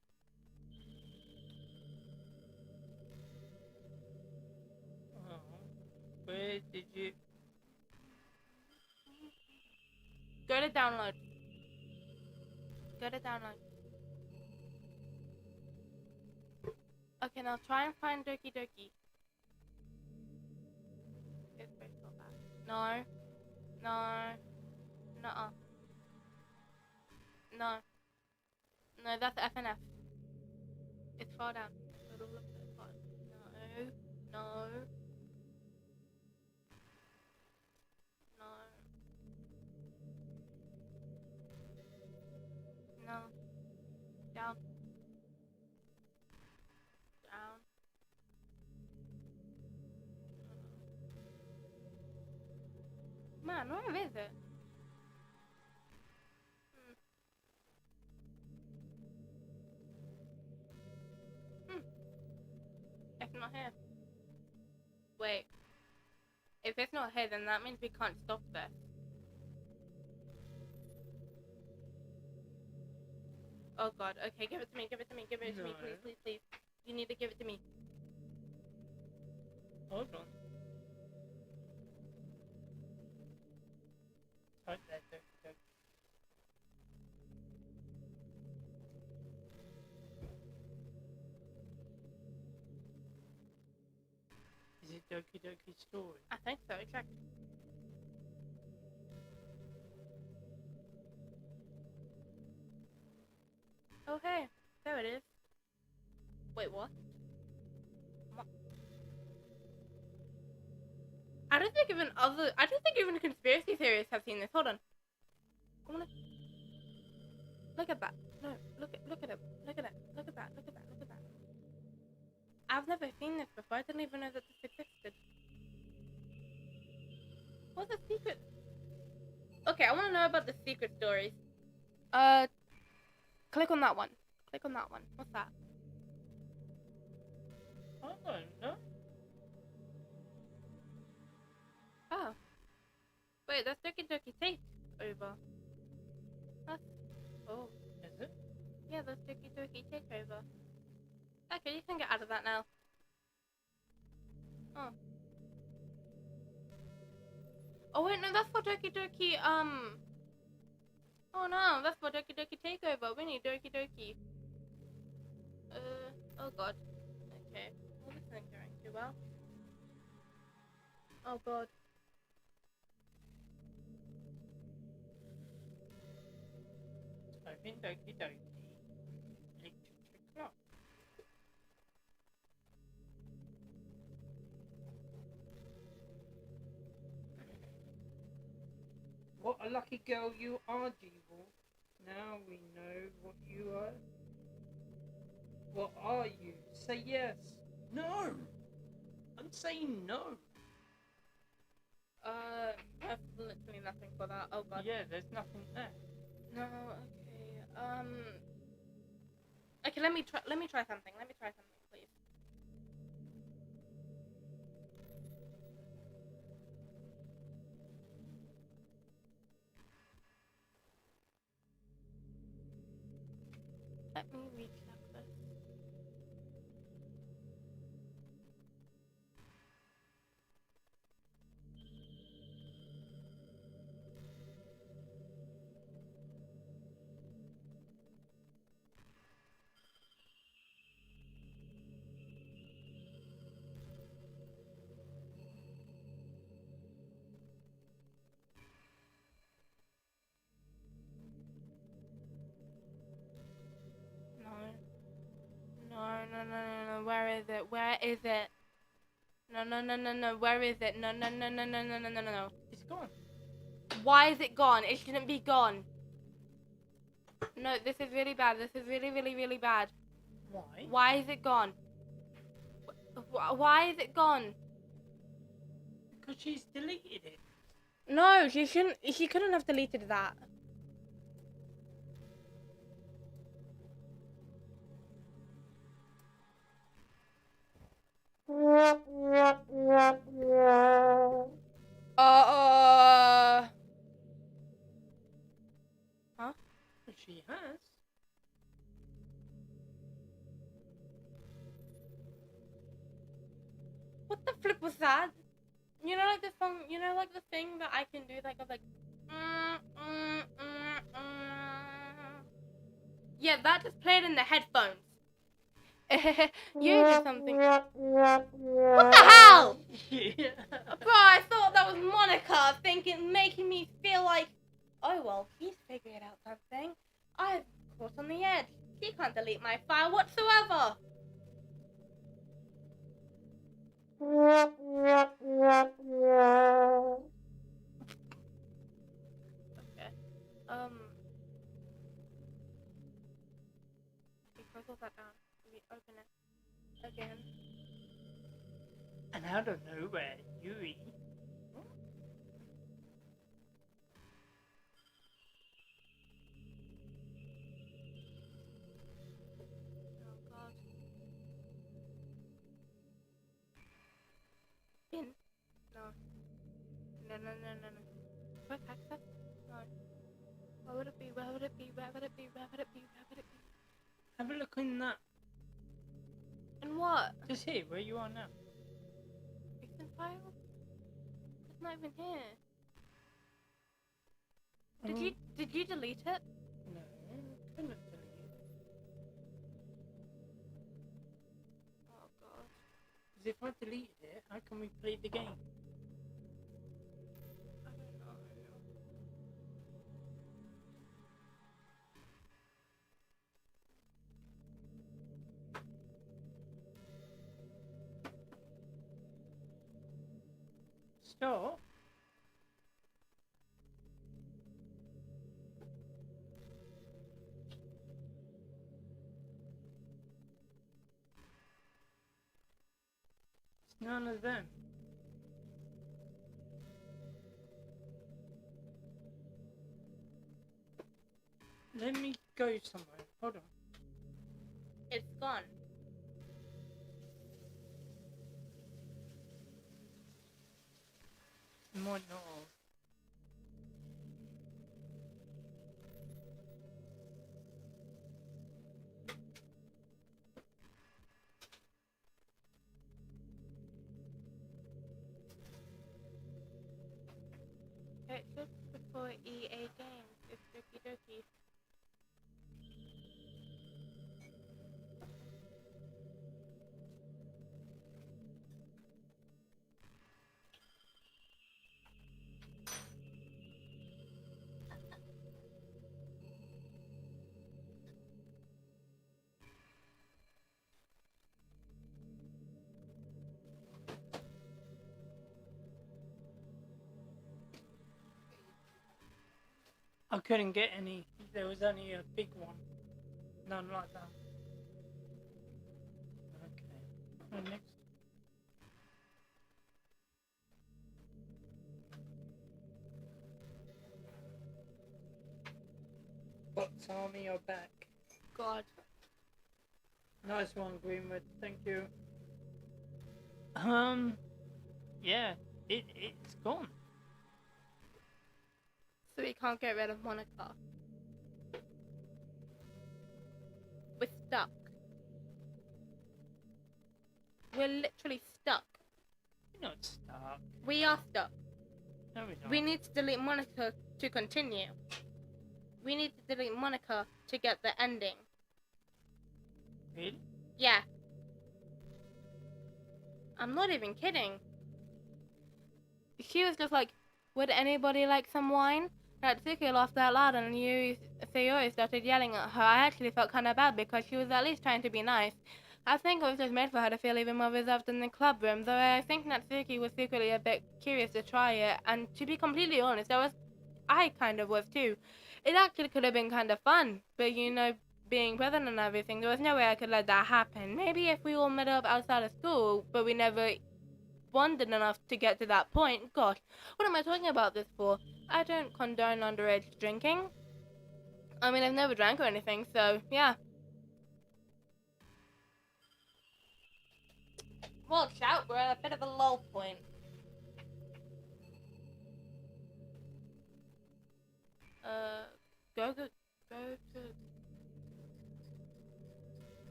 Where did you? Go to download. Go to download. Okay, now try and find DokiDoki. It's very so bad. No. No, that's FNF. It's far down. No. Down. Man, where is it? It's not here. Wait. If it's not here, then that means we can't stop this. Oh god, okay, give it to me, please. You need to give it to me. Hold on. Type that DokiDoki. Is it DokiDoki story? I think so, check. Oh hey, there it is. Wait, what? I don't think even conspiracy theorists have seen this. Hold on. I wanna... Look at that. No, look at it. Look at it. Look at that. Look at that. Look at that. I've never seen this before. I didn't even know that this existed. What's the secret? Okay, I want to know about the secret stories. Click on that one. Click on that one. What's that? I don't know. Oh. Wait, that's DokiDoki takeover. That's... Oh. Is it? Yeah, that's DokiDoki takeover. Okay, you can get out of that now. Oh. Oh wait, no, that's for DokiDoki, Oh no, that's for DokiDoki takeover. We need DokiDoki. Oh god. Okay. Well, this isn't going too well. Oh god. Type in DokiDoki. Literature club. What a lucky girl you are, G-Wolf. Now we know what you are. What are you? Say yes. No! I'm saying no. I've literally nothing for that. Oh god. Yeah, there's nothing there. No, okay. Okay, let me try something. Let me try something, please. Let me recheck this. No. Where is it? Where is it? No. Where is it? No. It's gone. Why is it gone? It shouldn't be gone. No, this is really bad. This is really bad. Why? Why is it gone? Why is it gone? Because she's deleted it. No, she shouldn't. She couldn't have deleted that. Huh? She has. What the flip was that? You know, like the song. You know, like the thing that I can do, like of like. Yeah, that just played in the headphones. You did something. What the hell? Yeah. Bro, I thought that was Monika making me feel like, oh well, he's figured out something. I'm caught on the edge. He can't delete my file whatsoever. Okay. Close all that down. Let me open it again. And out of nowhere, Yuri. Oh god. In? No. Quick access? No. Where would it be? Where would it be? Have a look in that. And what? Just here, where you are now. Recent file? It's not even here. Did you delete it? No, couldn't delete it. Oh god. Because if I deleted it, how can we play the game? I don't know. Stop. None of them. Let me go somewhere. Hold on. It's gone. Might not have. It's just before EA Games. It's DokiDoki. I couldn't get any. There was only a big one. None like that. Okay. And next. Box Army are back. God. Nice one, Greenwood. Thank you. Yeah, it's gone. So we can't get rid of Monika. We're stuck. We're literally stuck. You're not stuck. We are stuck. No, we're not. We need to delete Monika to continue. We need to delete Monika to get the ending. Really? Yeah. I'm not even kidding. She was just like, would anybody like some wine? Natsuki laughed out loud and Sayori started yelling at her. I actually felt kind of bad because she was at least trying to be nice. I think it was just made for her to feel even more reserved in the club room, though I think Natsuki was secretly a bit curious to try it, and to be completely honest, I kind of was too. It actually could have been kind of fun, but you know, being present and everything, there was no way I could let that happen. Maybe if we all met up outside of school, but we never bonded enough to get to that point. Gosh, what am I talking about this for? I don't condone underage drinking. I mean, I've never drank or anything, so yeah. Watch out, we're at a bit of a lull point. Go to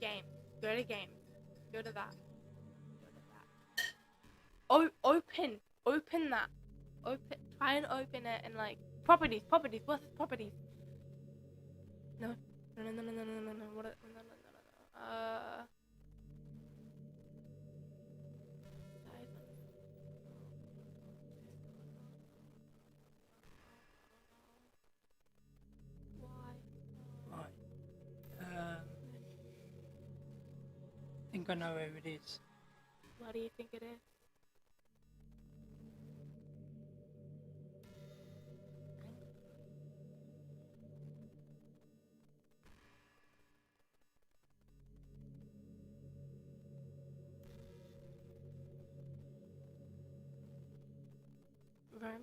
game. Go to game. Go to that. Go to that. Oh, open that. Try and open it and like properties. What's this properties? No. What? No. Right. I think I know where it is. What do you think it is? Roman?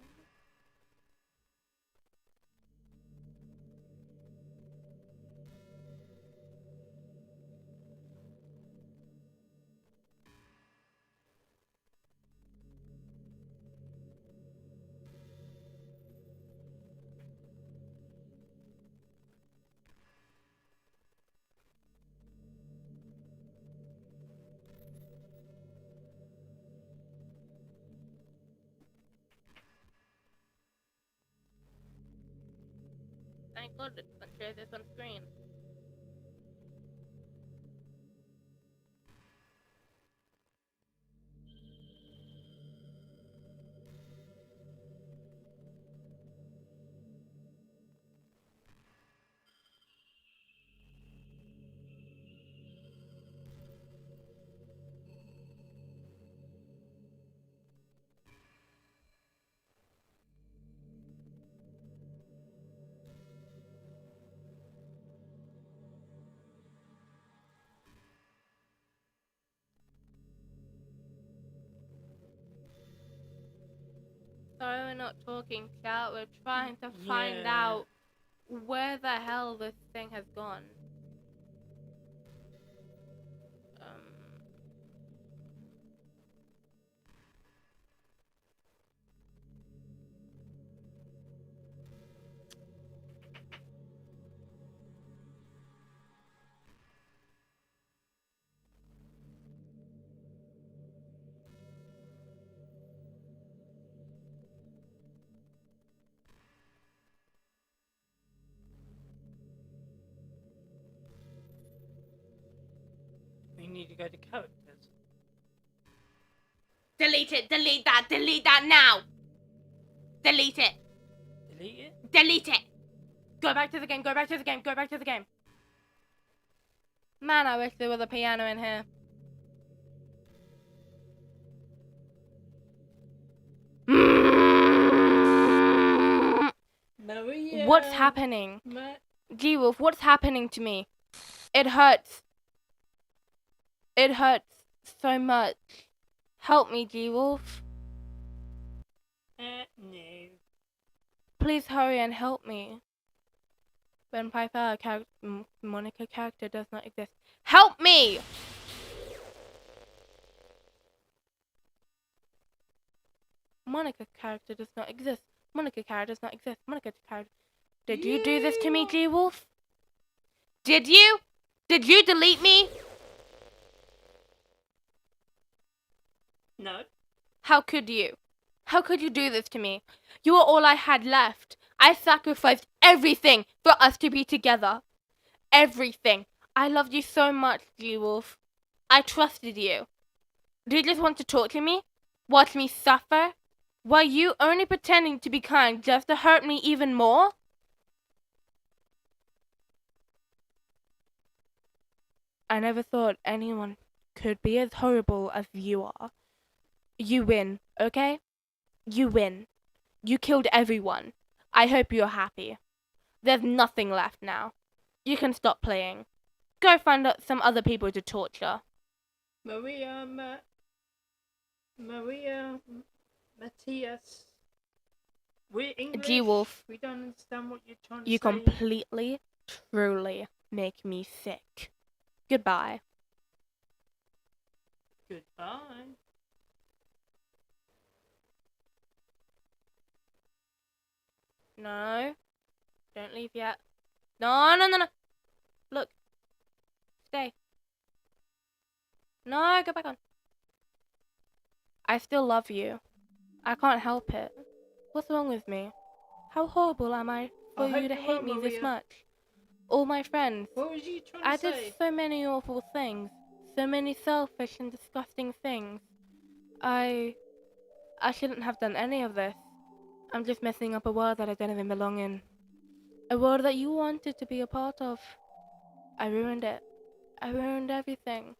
Thank God it doesn't share this on screen. sorry we're not talking, chat. We're trying to find Yeah. out where the hell this thing has gone. We need to go to characters. Delete it, delete that now! Delete it! Delete it? Delete it! Go back to the game, go back to the game, go back to the game. Man, I wish there was a piano in here. Maria. What's happening? G-Wolf, what's happening to me? It hurts. It hurts so much. Help me, G-Wolf. No. Please hurry and help me. When Piper, Monika character does not exist. Help me! Monika character does not exist. Monika character does not exist. Monika character. Did you do this to me, G-Wolf? Did you? Did you delete me? No. How could you? How could you do this to me? You are all I had left. I sacrificed everything for us to be together. Everything. I loved you so much, G-Wolf. I trusted you. Do you just want to talk to me? Watch me suffer? Were you only pretending to be kind just to hurt me even more? I never thought anyone could be as horrible as you are. You win, okay? You win. You killed everyone. I hope you're happy. There's nothing left now. You can stop playing. Go find out some other people to torture. Maria, Matthias. We're English. G-Wolf. We don't understand what you're trying to You say. completely, truly make me sick. Goodbye. Goodbye. No. Don't leave yet. No, no, no, no. Look. Stay. No, go back on. I still love you. I can't help it. What's wrong with me? How horrible am I for you to hate me this much? All my friends. What was you trying I to say? did so many awful things. So many selfish and disgusting things. I shouldn't have done any of this. I'm just messing up a world that I don't even belong in. A world that you wanted to be a part of. I ruined it. I ruined everything.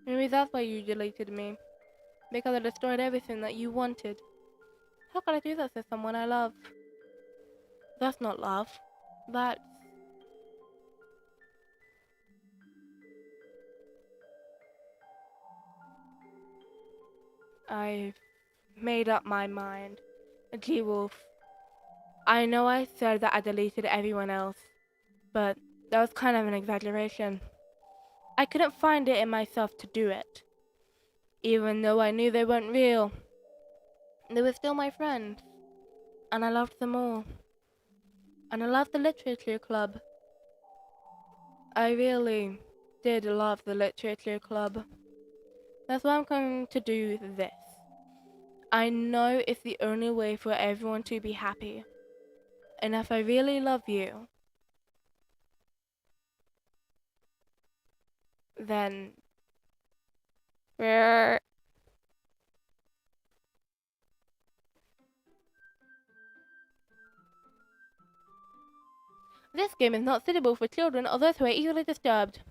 Maybe that's why you deleted me. Because I destroyed everything that you wanted. How could I do that to someone I love? That's not love. That's... I've made up my mind. G-Wolf. I know I said that I deleted everyone else, but that was kind of an exaggeration. I couldn't find it in myself to do it. Even though I knew they weren't real. They were still my friends. And I loved them all. And I loved the literature club. I really did love the literature club. That's why I'm going to do this. I know it's the only way for everyone to be happy. And if I really love you, then... This game is not suitable for children or those who are easily disturbed.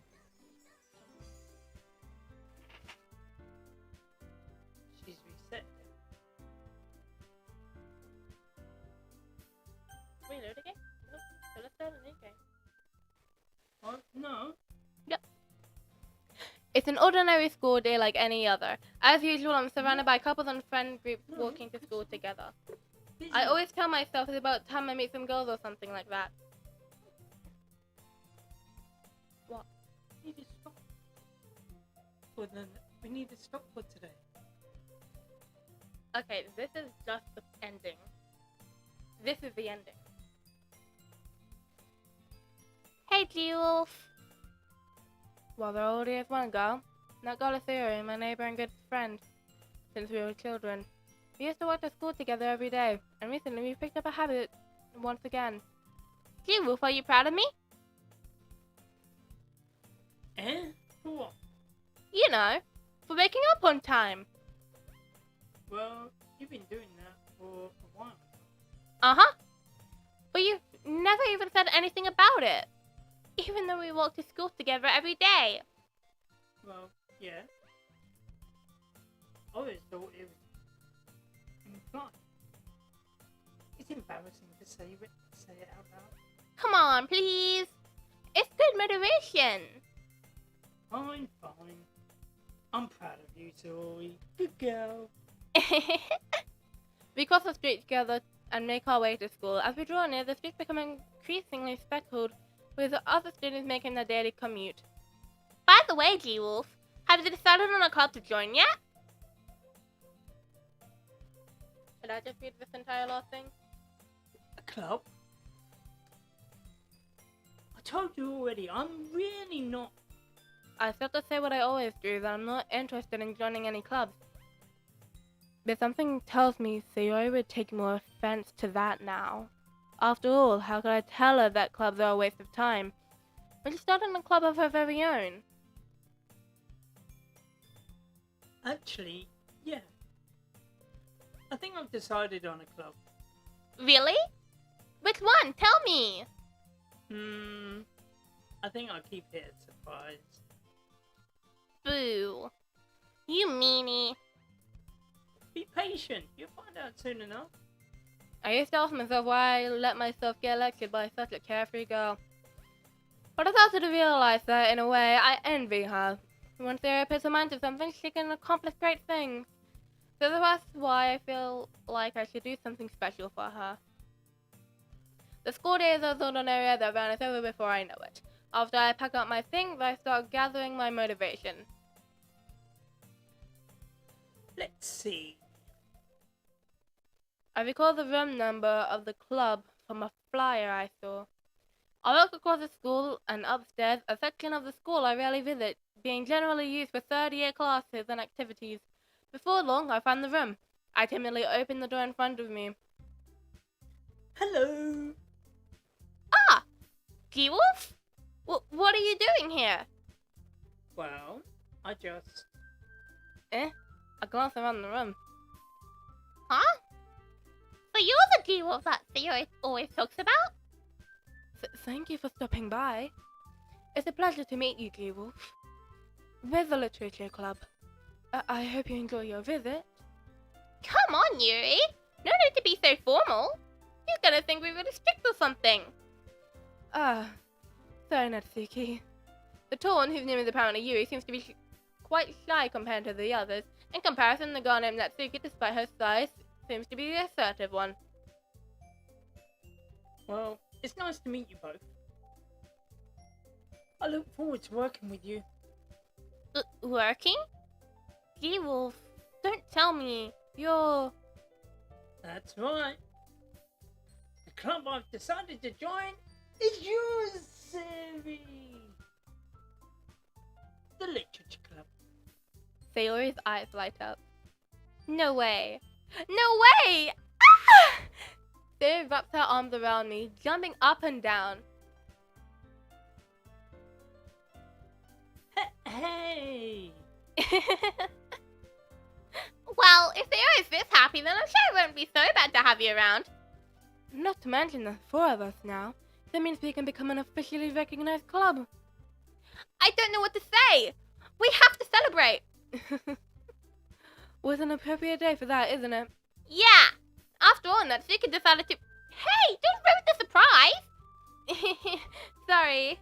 She's reset. Reload again? Nope. So let's start a new game. Oh, no. Yep. It's an ordinary school day like any other. As usual, I'm surrounded by couples and friend groups walking to school together. I always tell myself it's about time I meet some girls or something like that. What? We need to stop. We need to stop for today. Okay, this is just the ending. This is the ending. Hey, G-Wolf! Well, there already is one girl. That girl is Sayori, my neighbor and good friend. Since we were children. We used to walk to school together every day, and recently we picked up a habit once again. G-Wolf, are you proud of me? Eh? For what? You know, for waking up on time. Well, you've been doing that for a while. Uh-huh. But you've never even said anything about it. Even though we walk to school together every day. Well, yeah. I always thought it was implied. It's embarrassing to say it out loud. Come on, please. It's good motivation. Fine. I'm proud of you, Sayori. Good girl. We cross the street together and make our way to school. As we draw near, the streets become increasingly speckled with the other students making their daily commute. By the way, G-Wolf, have you decided on a club to join yet? Should I just read this entire last thing? A club? I told you already, I'm really not. I still have to say what I always do, that I'm not interested in joining any clubs. But something tells me Sayori would take more offense to that now. After all, how could I tell her that clubs are a waste of time when she's starting a club of her very own? Actually, yeah. I think I've decided on a club. Really? Which one? Tell me! I think I'll keep it a surprise. Boo. You meanie. Be patient, you'll find out soon enough. I used to ask myself why I let myself get lectured by such a carefree girl. But I started to realize that, in a way, I envy her. Once Sarah puts her mind to something, she can accomplish great things. So that's why I feel like I should do something special for her. The school day is a sort of area that ran over before I know it. After I pack up my things, I start gathering my motivation. Let's see. I recall the room number of the club from a flyer I saw. I walk across the school and upstairs, a section of the school I rarely visit, being generally used for third-year classes and activities. Before long, I found the room. I timidly opened the door in front of me. Hello. Ah! G-Wolf? What are you doing here? Well, I just... I glanced around the room. Huh? So you're the G-Wolf that Sayori always talks about? Thank you for stopping by. It's a pleasure to meet you, G-Wolf. We're the Literature Club. I hope you enjoy your visit. Come on, Yuri. No need to be so formal. He's gonna think we're really strict or something. Sorry, Natsuki. The tall one, whose name is apparently Yuri, seems to be quite shy compared to the others. In comparison, the girl named Natsuki, despite her size, seems to be the assertive one. Well, it's nice to meet you both. I look forward to working with you. Working? G-Wolf, don't tell me. You're... That's right. The club I've decided to join is yours, Sayori. The Literature Club. Sayori's eyes light up. No way. No way! Ah! Sayori wraps her arms around me, jumping up and down. Hey! Well, if Sayori's this happy, then I'm sure it won't be so bad to have you around. Not to mention there's 4 of us now. That means we can become an officially recognized club. I don't know what to say. We have to celebrate. Was an appropriate day for that, isn't it? Yeah. After all, Natsuki decided to... Hey, don't ruin the surprise. Sorry.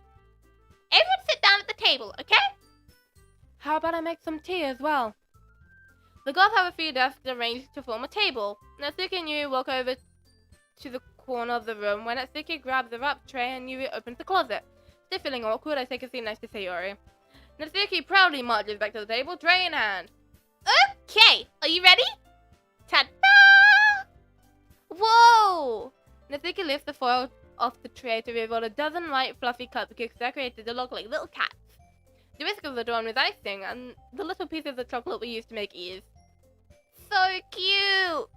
Everyone sit down at the table, okay? How about I make some tea as well? The girls have a few desks arranged to form a table. Natsuki and Yuri walk over to the corner of the room when Natsuki grabs the wrap tray and Yuri opens the closet. Still feeling awkward, I take a seat next to Sayori. Natsuki proudly marches back to the table, tray in hand. Okay, are you ready? Ta-da! Whoa! Natsuki lifts the foil off the tray to reveal a dozen white fluffy cupcakes decorated to look like little cats. The whisk is adorned with icing, and the little pieces of chocolate we used to make ears. So cute!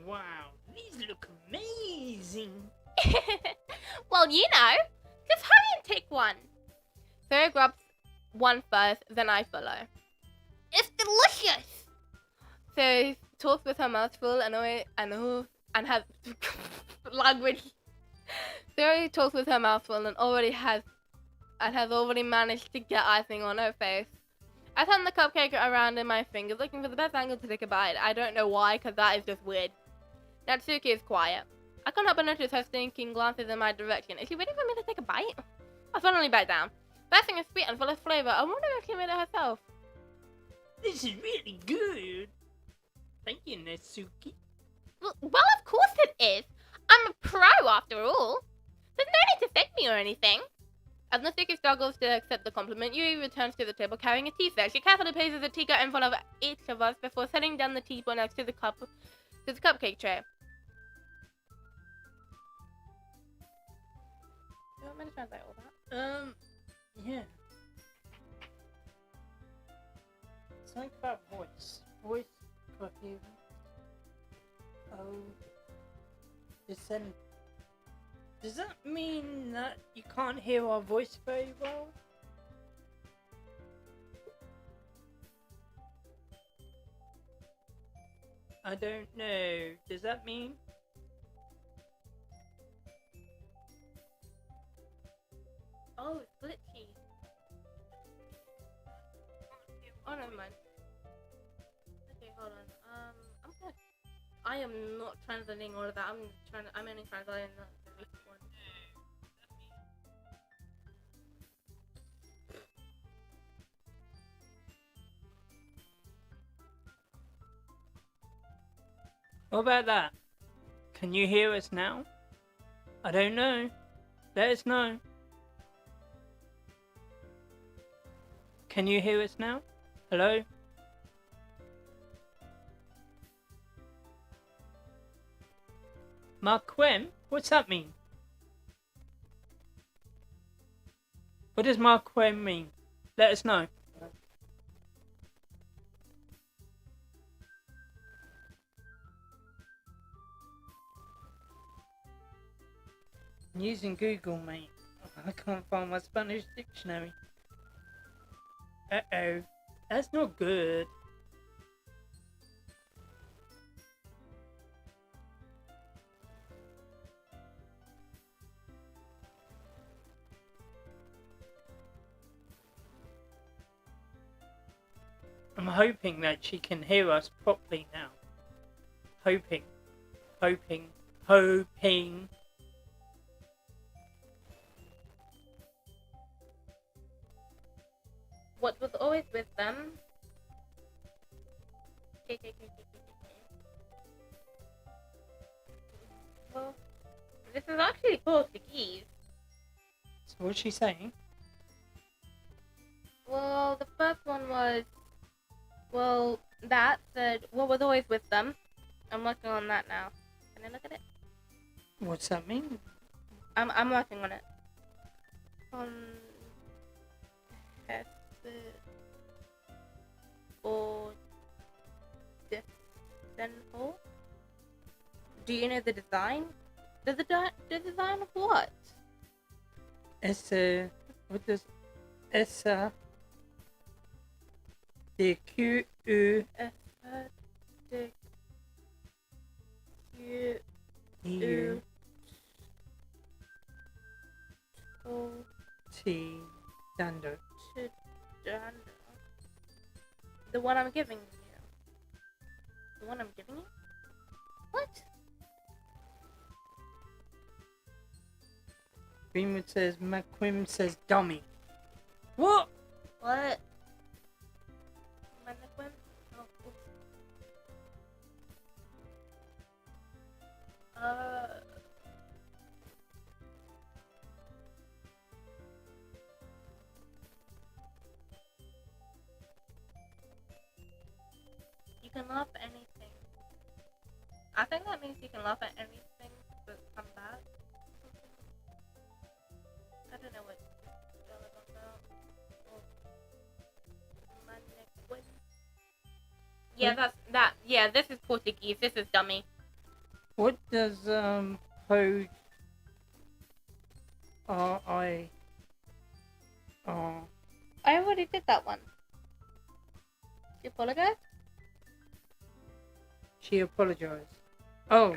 Wow, these look amazing. Well, you know, just hurry and take one. Sayori grabs one first, then I follow. It's delicious! Sayori talks with her mouth full and has language. Sayori talks with her mouth full and has already managed to get icing on her face. I turn the cupcake around in my fingers, looking for the best angle to take a bite. I don't know why, because that is just weird. Natsuki is quiet. I can't help but notice her stinking glances in my direction. Is she waiting for me to take a bite? I finally bite down. The icing is sweet and full of flavor. I wonder if she made it herself. This is really good. Thank you, Natsuki. Well, of course it is. I'm a pro after all. There's no need to thank me or anything. As Natsuki struggles to accept the compliment, Yuri returns to the table carrying a tea set. She carefully places a teacup in front of each of us before setting down the teapot next to the cupcake tray. You want me to translate all that? Yeah. Something about voice. Voice coherence. Oh. Descend. Does that mean that you can't hear our voice very well? I don't know. Does that mean? Oh, it's glitchy. Oh, never mind. Okay, hold on. I am not translating all of that. I'm only translating the basic one. What about that? Can you hear us now? I don't know. Let us know. Can you hear us now? Hello? Marquem? What's that mean? What does Marquem mean? Let us know. I'm using Google, mate. I can't find my Spanish dictionary. Uh-oh. That's not good. I'm hoping that she can hear us properly now. Hoping. What was always with them? Well, this is actually Portuguese. So what's she saying? Well, the first one was, that said, what was always with them. I'm working on that now. Can I look at it? What's that mean? I'm working on it. Or Denho? Do you know the design? The design of what? What does essa de Q U U T Dando. The one I'm giving you. The one I'm giving you? What? Greenwood says McQuim says dummy. What? What? Oh, You can laugh at anything. I think that means you can laugh at anything but come back. I don't know what it's about. Yeah, that's that. Yeah, this is Portuguese. This is dummy. What does code R-I-R... I already did that one. You apologize? She apologized. Oh.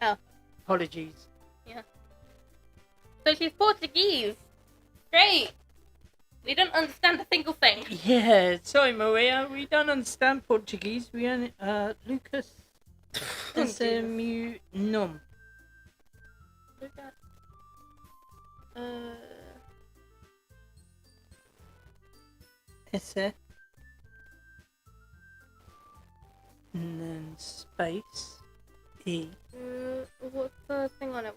Oh. Apologies. Yeah. So she's Portuguese. Great. We don't understand a single thing. Yeah, sorry Maria, we don't understand Portuguese. We only, Lucas SMU nom. S and then space E. What's the thing on it?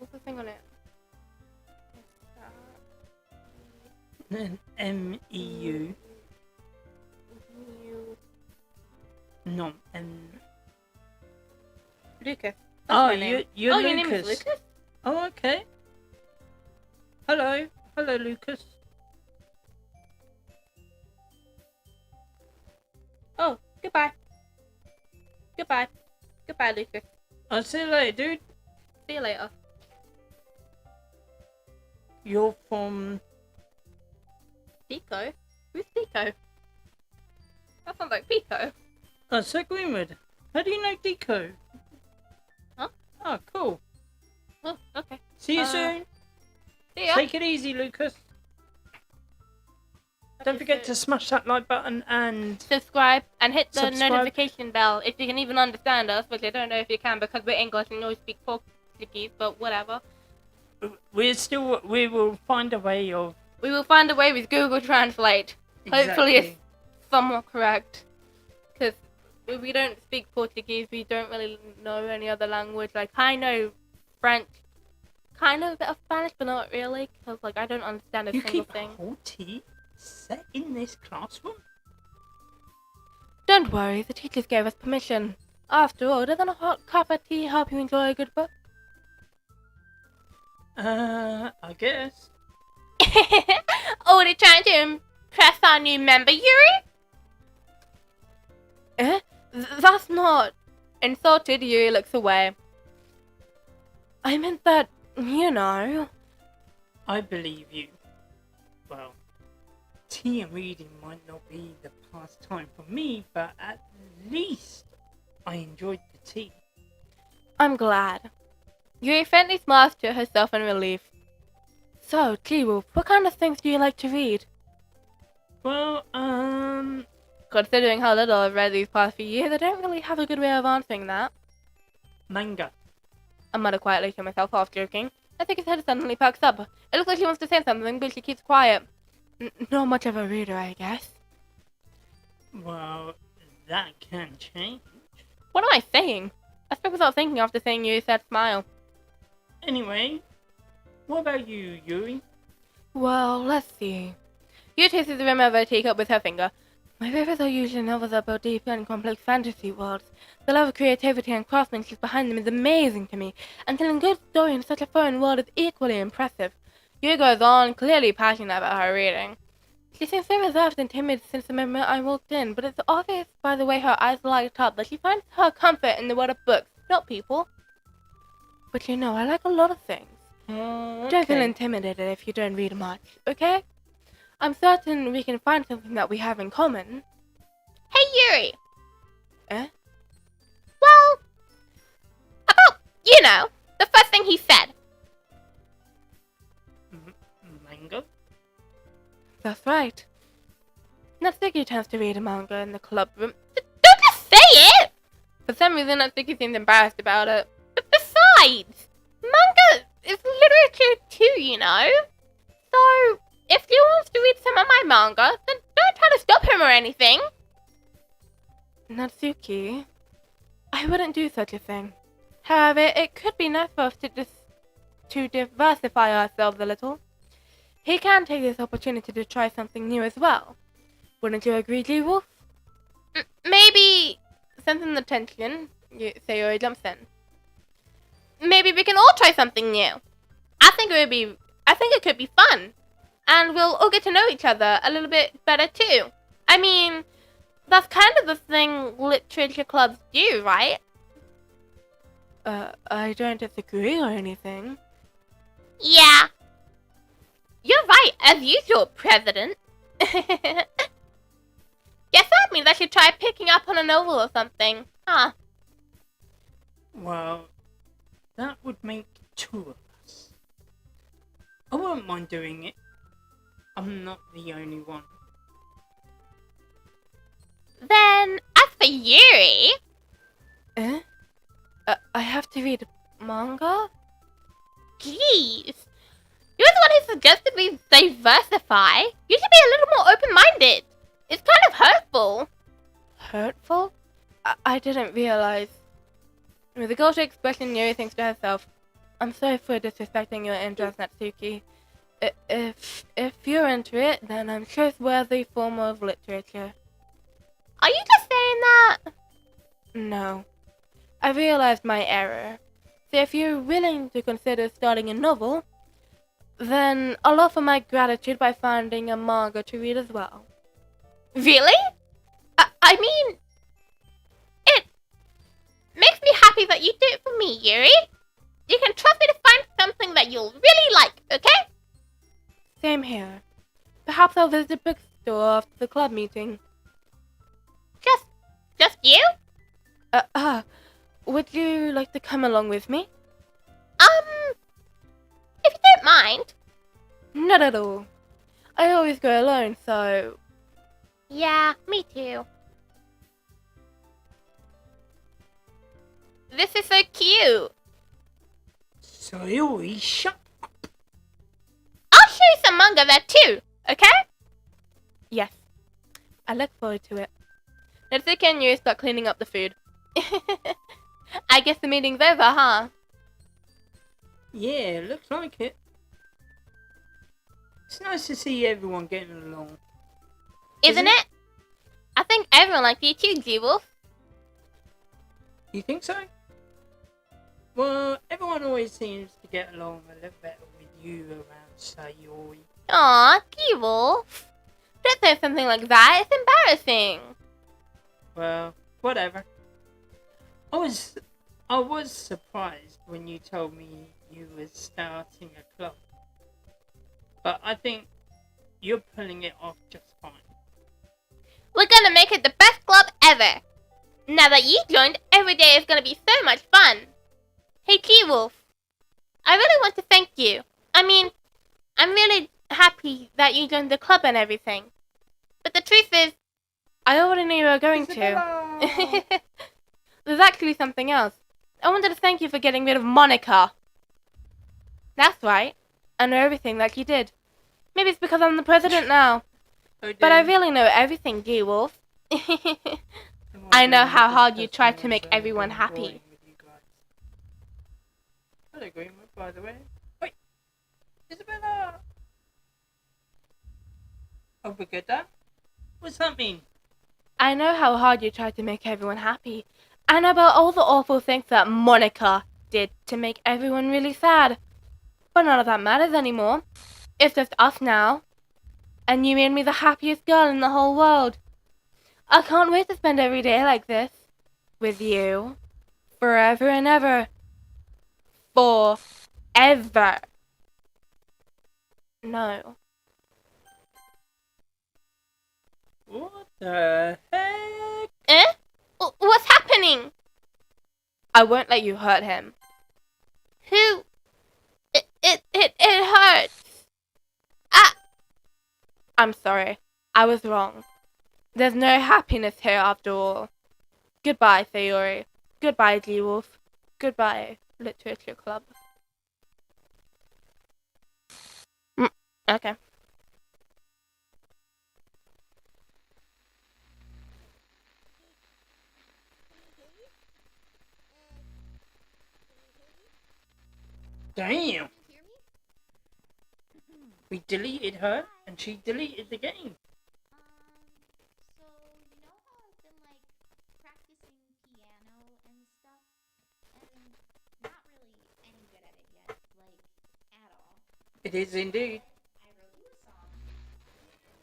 Then MEU. Nom. Lucas. Oh, you're you're your Lucas. name is Lucas? Oh, okay. Hello, Lucas. Oh, goodbye. Goodbye, Lucas. I'll see you later, dude. See you later. You're from... Pico? Who's Pico? That sounds like Pico. Oh, Sir Greenwood. How do you know Deco? Huh? Oh, cool. Oh, okay. See you soon. See ya. Take it easy, Lucas. Don't forget to smash that like button and... subscribe and hit the Subscribe. notification bell if you can even understand us, which I don't know if you can because we're English and you always speak Portuguese, but whatever. We will find a way of... We will find a way with Google Translate. Hopefully it's somewhat correct. Because we don't speak Portuguese, we don't really know any other language. Like, I know French, kind of a bit of Spanish, but not really. Because, like, I don't understand a You single keep thing. whole tea set in this classroom? Don't worry, the teachers gave us permission. After all, doesn't a hot cup of tea help you enjoy a good book? I guess. Oh, they're trying to impress our new member, Yuri? Eh? That's not... Insulted, Yuri looks away. I meant that, you know... I believe you. Well, tea and reading might not be the pastime for me, but at least I enjoyed the tea. I'm glad. Yuri faintly smiles to herself in relief. So, T-Wolf, what kind of things do you like to read? Well, Considering how little I've read these past few years, I don't really have a good way of answering that. manga. I mutter quietly to myself, half joking. I think his head suddenly perks up. It looks like she wants to say something, but she keeps quiet. Not much of a reader, I guess. Well, that can change. What am I saying? I spoke without thinking after seeing Yuri's sad smile. Anyway, what about you, Yuri? Well, let's see. Yuri tasted the rim of her teacup with her finger. My favorites are usually novels about deep and complex fantasy worlds. The level of creativity and craftsmanship behind them is amazing to me, and telling a good story in such a foreign world is equally impressive. Yuri goes on, clearly passionate about her reading. She seems so reserved and timid since the moment I walked in, but it's obvious by the way her eyes light up that she finds her comfort in the world of books, not people. But you know, I like a lot of things. Don't feel intimidated if you don't read much, okay? I'm certain we can find something that we have in common. Hey, Yuri. Eh? Well, about, you know, the first thing he said. Manga? That's right. Natsuki tends to read a manga in the club room. Don't just say it! For some reason, Natsuki seems embarrassed about it. But besides, manga is literature too, you know? So, if he wants to read some of my manga, then don't try to stop him or anything. Natsuki, I wouldn't do such a thing. However, it could be nice for us to diversify ourselves a little. He can take this opportunity to try something new as well. Wouldn't you agree, G-Wolf? Maybe, Sensing the tension, Sayori jumps in. maybe we can all try something new. I think it could be fun. And we'll all get to know each other a little bit better too. I mean, that's kind of the thing literature clubs do, right? I don't disagree or anything. Yeah. You're right, as usual, President. Guess that means I should try picking up on a novel or something, huh? Well, that would make 2 of us. I wouldn't mind doing it. I'm not the only one. Then, as for Yuri... Eh? I have to read manga? Jeez. You're the one who suggested we diversify. You should be a little more open-minded. It's kind of hurtful. Hurtful? I didn't realize. With a gullible expression, Yuri thinks to herself, I'm sorry for disrespecting your interest, Natsuki. If you're into it, then I'm sure it's worthy form of literature. Are you just saying that? No. I realized my error. So if you're willing to consider starting a novel, then I'll offer my gratitude by finding a manga to read as well. Really? I mean... It makes me happy that you do it for me, Yuri. You can trust me to find something that you'll really like, okay? Same here. Perhaps I'll visit a bookstore after the club meeting. Just you? Would you like to come along with me? If you don't mind. Not at all. I always go alone, so... Yeah, me too. This is so cute. Sayori, shut up. I'll show you some manga there too, okay? Yes. I look forward to it. Natsuki and Yuri start cleaning up the food. I guess the meeting's over, huh? Yeah, looks like it. It's nice to see everyone getting along. Isn't it? I think everyone likes you too, G-Wolf. You think so? Well, everyone always seems to get along a little better with you around Sayori. Aw, G-Wolf. Don't say something like that, it's embarrassing. Well, whatever. I was surprised when you told me you were starting a club. But I think you're pulling it off just fine. We're gonna make it the best club ever. Now that you joined, every day is gonna be so much fun. Hey, G-Wolf. I really want to thank you. I mean, I'm really happy that you joined the club and everything. But the truth is, I already knew you were going to. There's actually something else. I wanted to thank you for getting rid of Monika. That's right. I know everything like you did. Maybe it's because I'm the president now. But I really know everything, G-Wolf. I know how hard you tried to make everyone happy. Hello, Greenwood, by the way. Wait! Isabella! Oh, we're good, Dan? What's that mean? I know how hard you tried to make everyone happy. I know about all the awful things that Monika did to make everyone really sad. But none of that matters anymore. It's just us now. And you made me the happiest girl in the whole world. I can't wait to spend every day like this. With you. Forever and ever. Forever. No. What the heck? Eh? What's happening? I won't let you hurt him. Who? It hurts. I'm sorry. I was wrong. There's no happiness here after all. Goodbye, Sayori. Goodbye, G-Wolf. Goodbye, Literature Club. Okay. Damn. We deleted her, and she deleted the game. So you know how I've been like practicing piano and stuff, and not really any good at it yet, like at all. It is indeed. I wrote you a song, and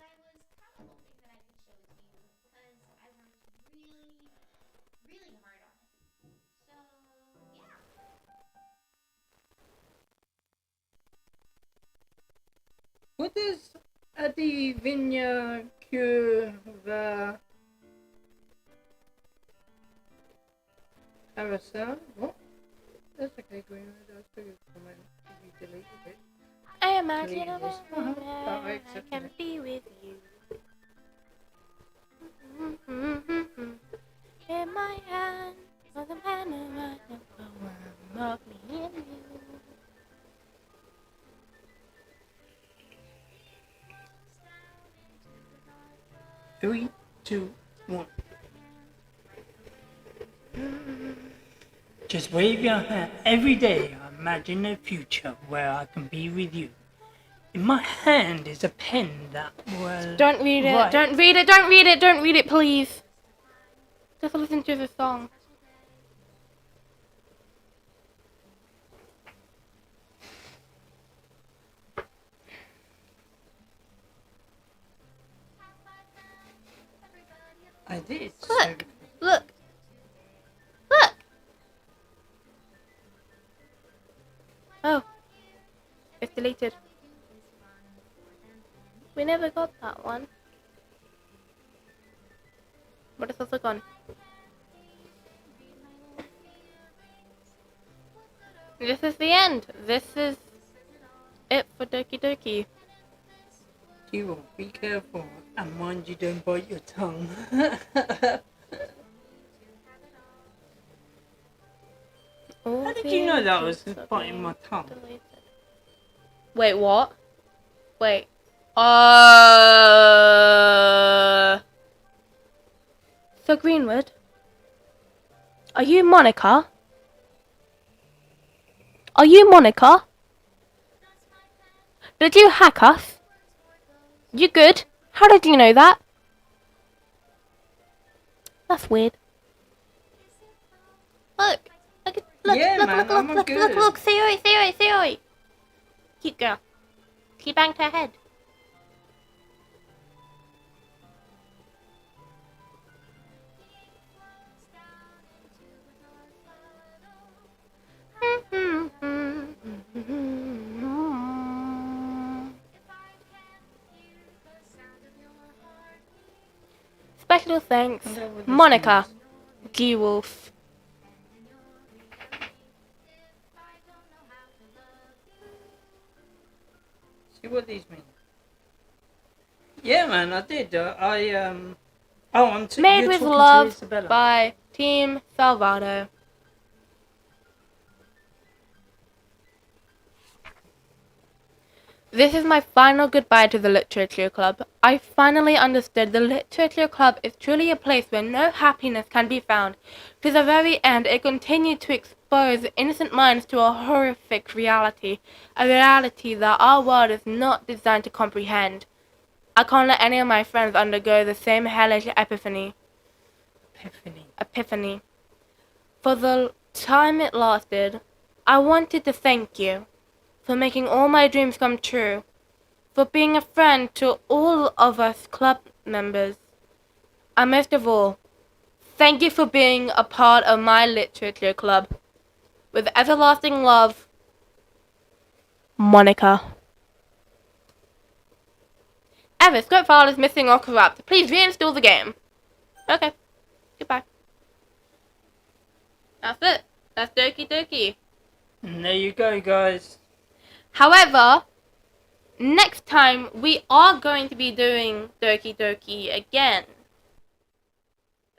I was kind of hoping that I could show it to you because I worked really, really hard on it. So yeah. What does Adi Vinya Curva Carousel? What? That's okay, Green. That's a good comment. You deleted it. I imagine Delete a this. world Oh, where I accept can it. be with you. In my hand, with a panorama of me and you. 3, 2, 1. Just wave your hand. Every day I imagine a future where I can be with you. In my hand is a pen that will... Don't read it. write. Don't read it. Don't read it. Don't read it, please. Just listen to the song. I did. Look. Look. Look. Oh. It's deleted. We never got that one. But it's also gone. This is the end. This is it for DokiDoki. You be careful and mind you don't bite your tongue. How did you know that was biting my tongue? Deleted. Wait, what? Wait. So Greenwood, are you Monika? Are you Monika? Did you hack us? You good? How did you know that? That's weird. Look. Look, Yeah, look, man, look, I'm look, look, good. look, look, Sayori, Sayori, Sayori. Cute girl. She banged her head. Special thanks, Wonder what this Monika, means. G-Wolf. See what these mean. Yeah, man, I did. Oh, I'm Made you're with talking to love Isabella. by Team Salvado. This is my final goodbye to the Literature Club. I finally understood the Literature Club is truly a place where no happiness can be found. To the very end, it continued to expose innocent minds to a horrific reality, a reality that our world is not designed to comprehend. I can't let any of my friends undergo the same hellish epiphany. For the time it lasted, I wanted to thank you for making all my dreams come true, for being a friend to all of us club members, and most of all, thank you for being a part of my literature club. With everlasting love, Monika. Ever, script file is missing or corrupt. Please reinstall the game. Okay. Goodbye. That's it. That's DokiDoki. And there you go, guys. However, next time we are going to be doing DokiDoki again.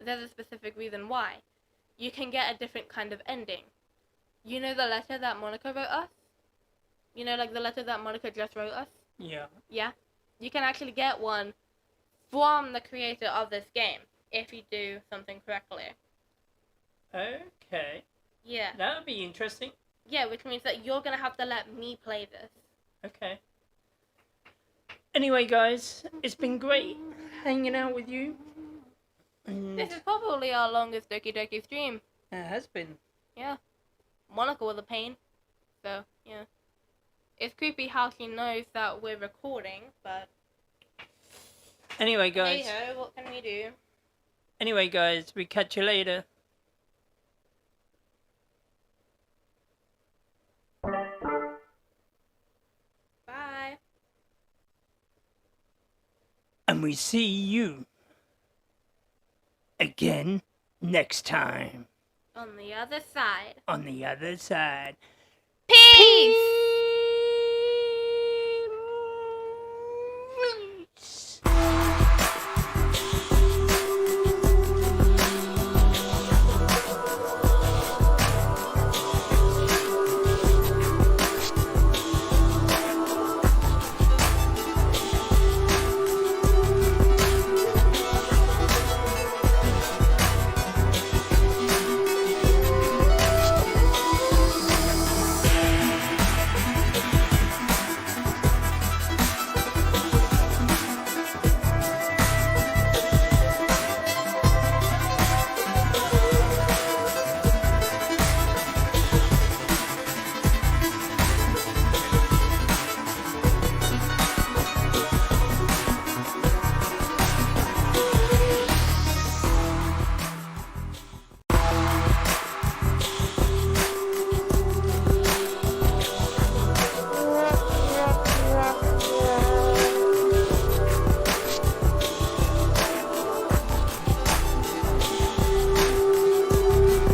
There's a specific reason why. You can get a different kind of ending. You know the letter that Monika wrote us? You know, like the letter that Monika just wrote us? Yeah. Yeah? You can actually get one from the creator of this game if you do something correctly. Okay. Yeah. That would be interesting. Yeah, which means that you're gonna have to let me play this. Okay. Anyway, guys, it's been great hanging out with you. And This is probably our longest DokiDoki stream. it has been. Yeah. Monika was a pain. So, yeah. It's creepy how she knows that we're recording, but Anyway, guys. hey ho, what can we do? Anyway, guys, we catch you later. Bye. And we see you again next time On the other side. on the other side. Peace!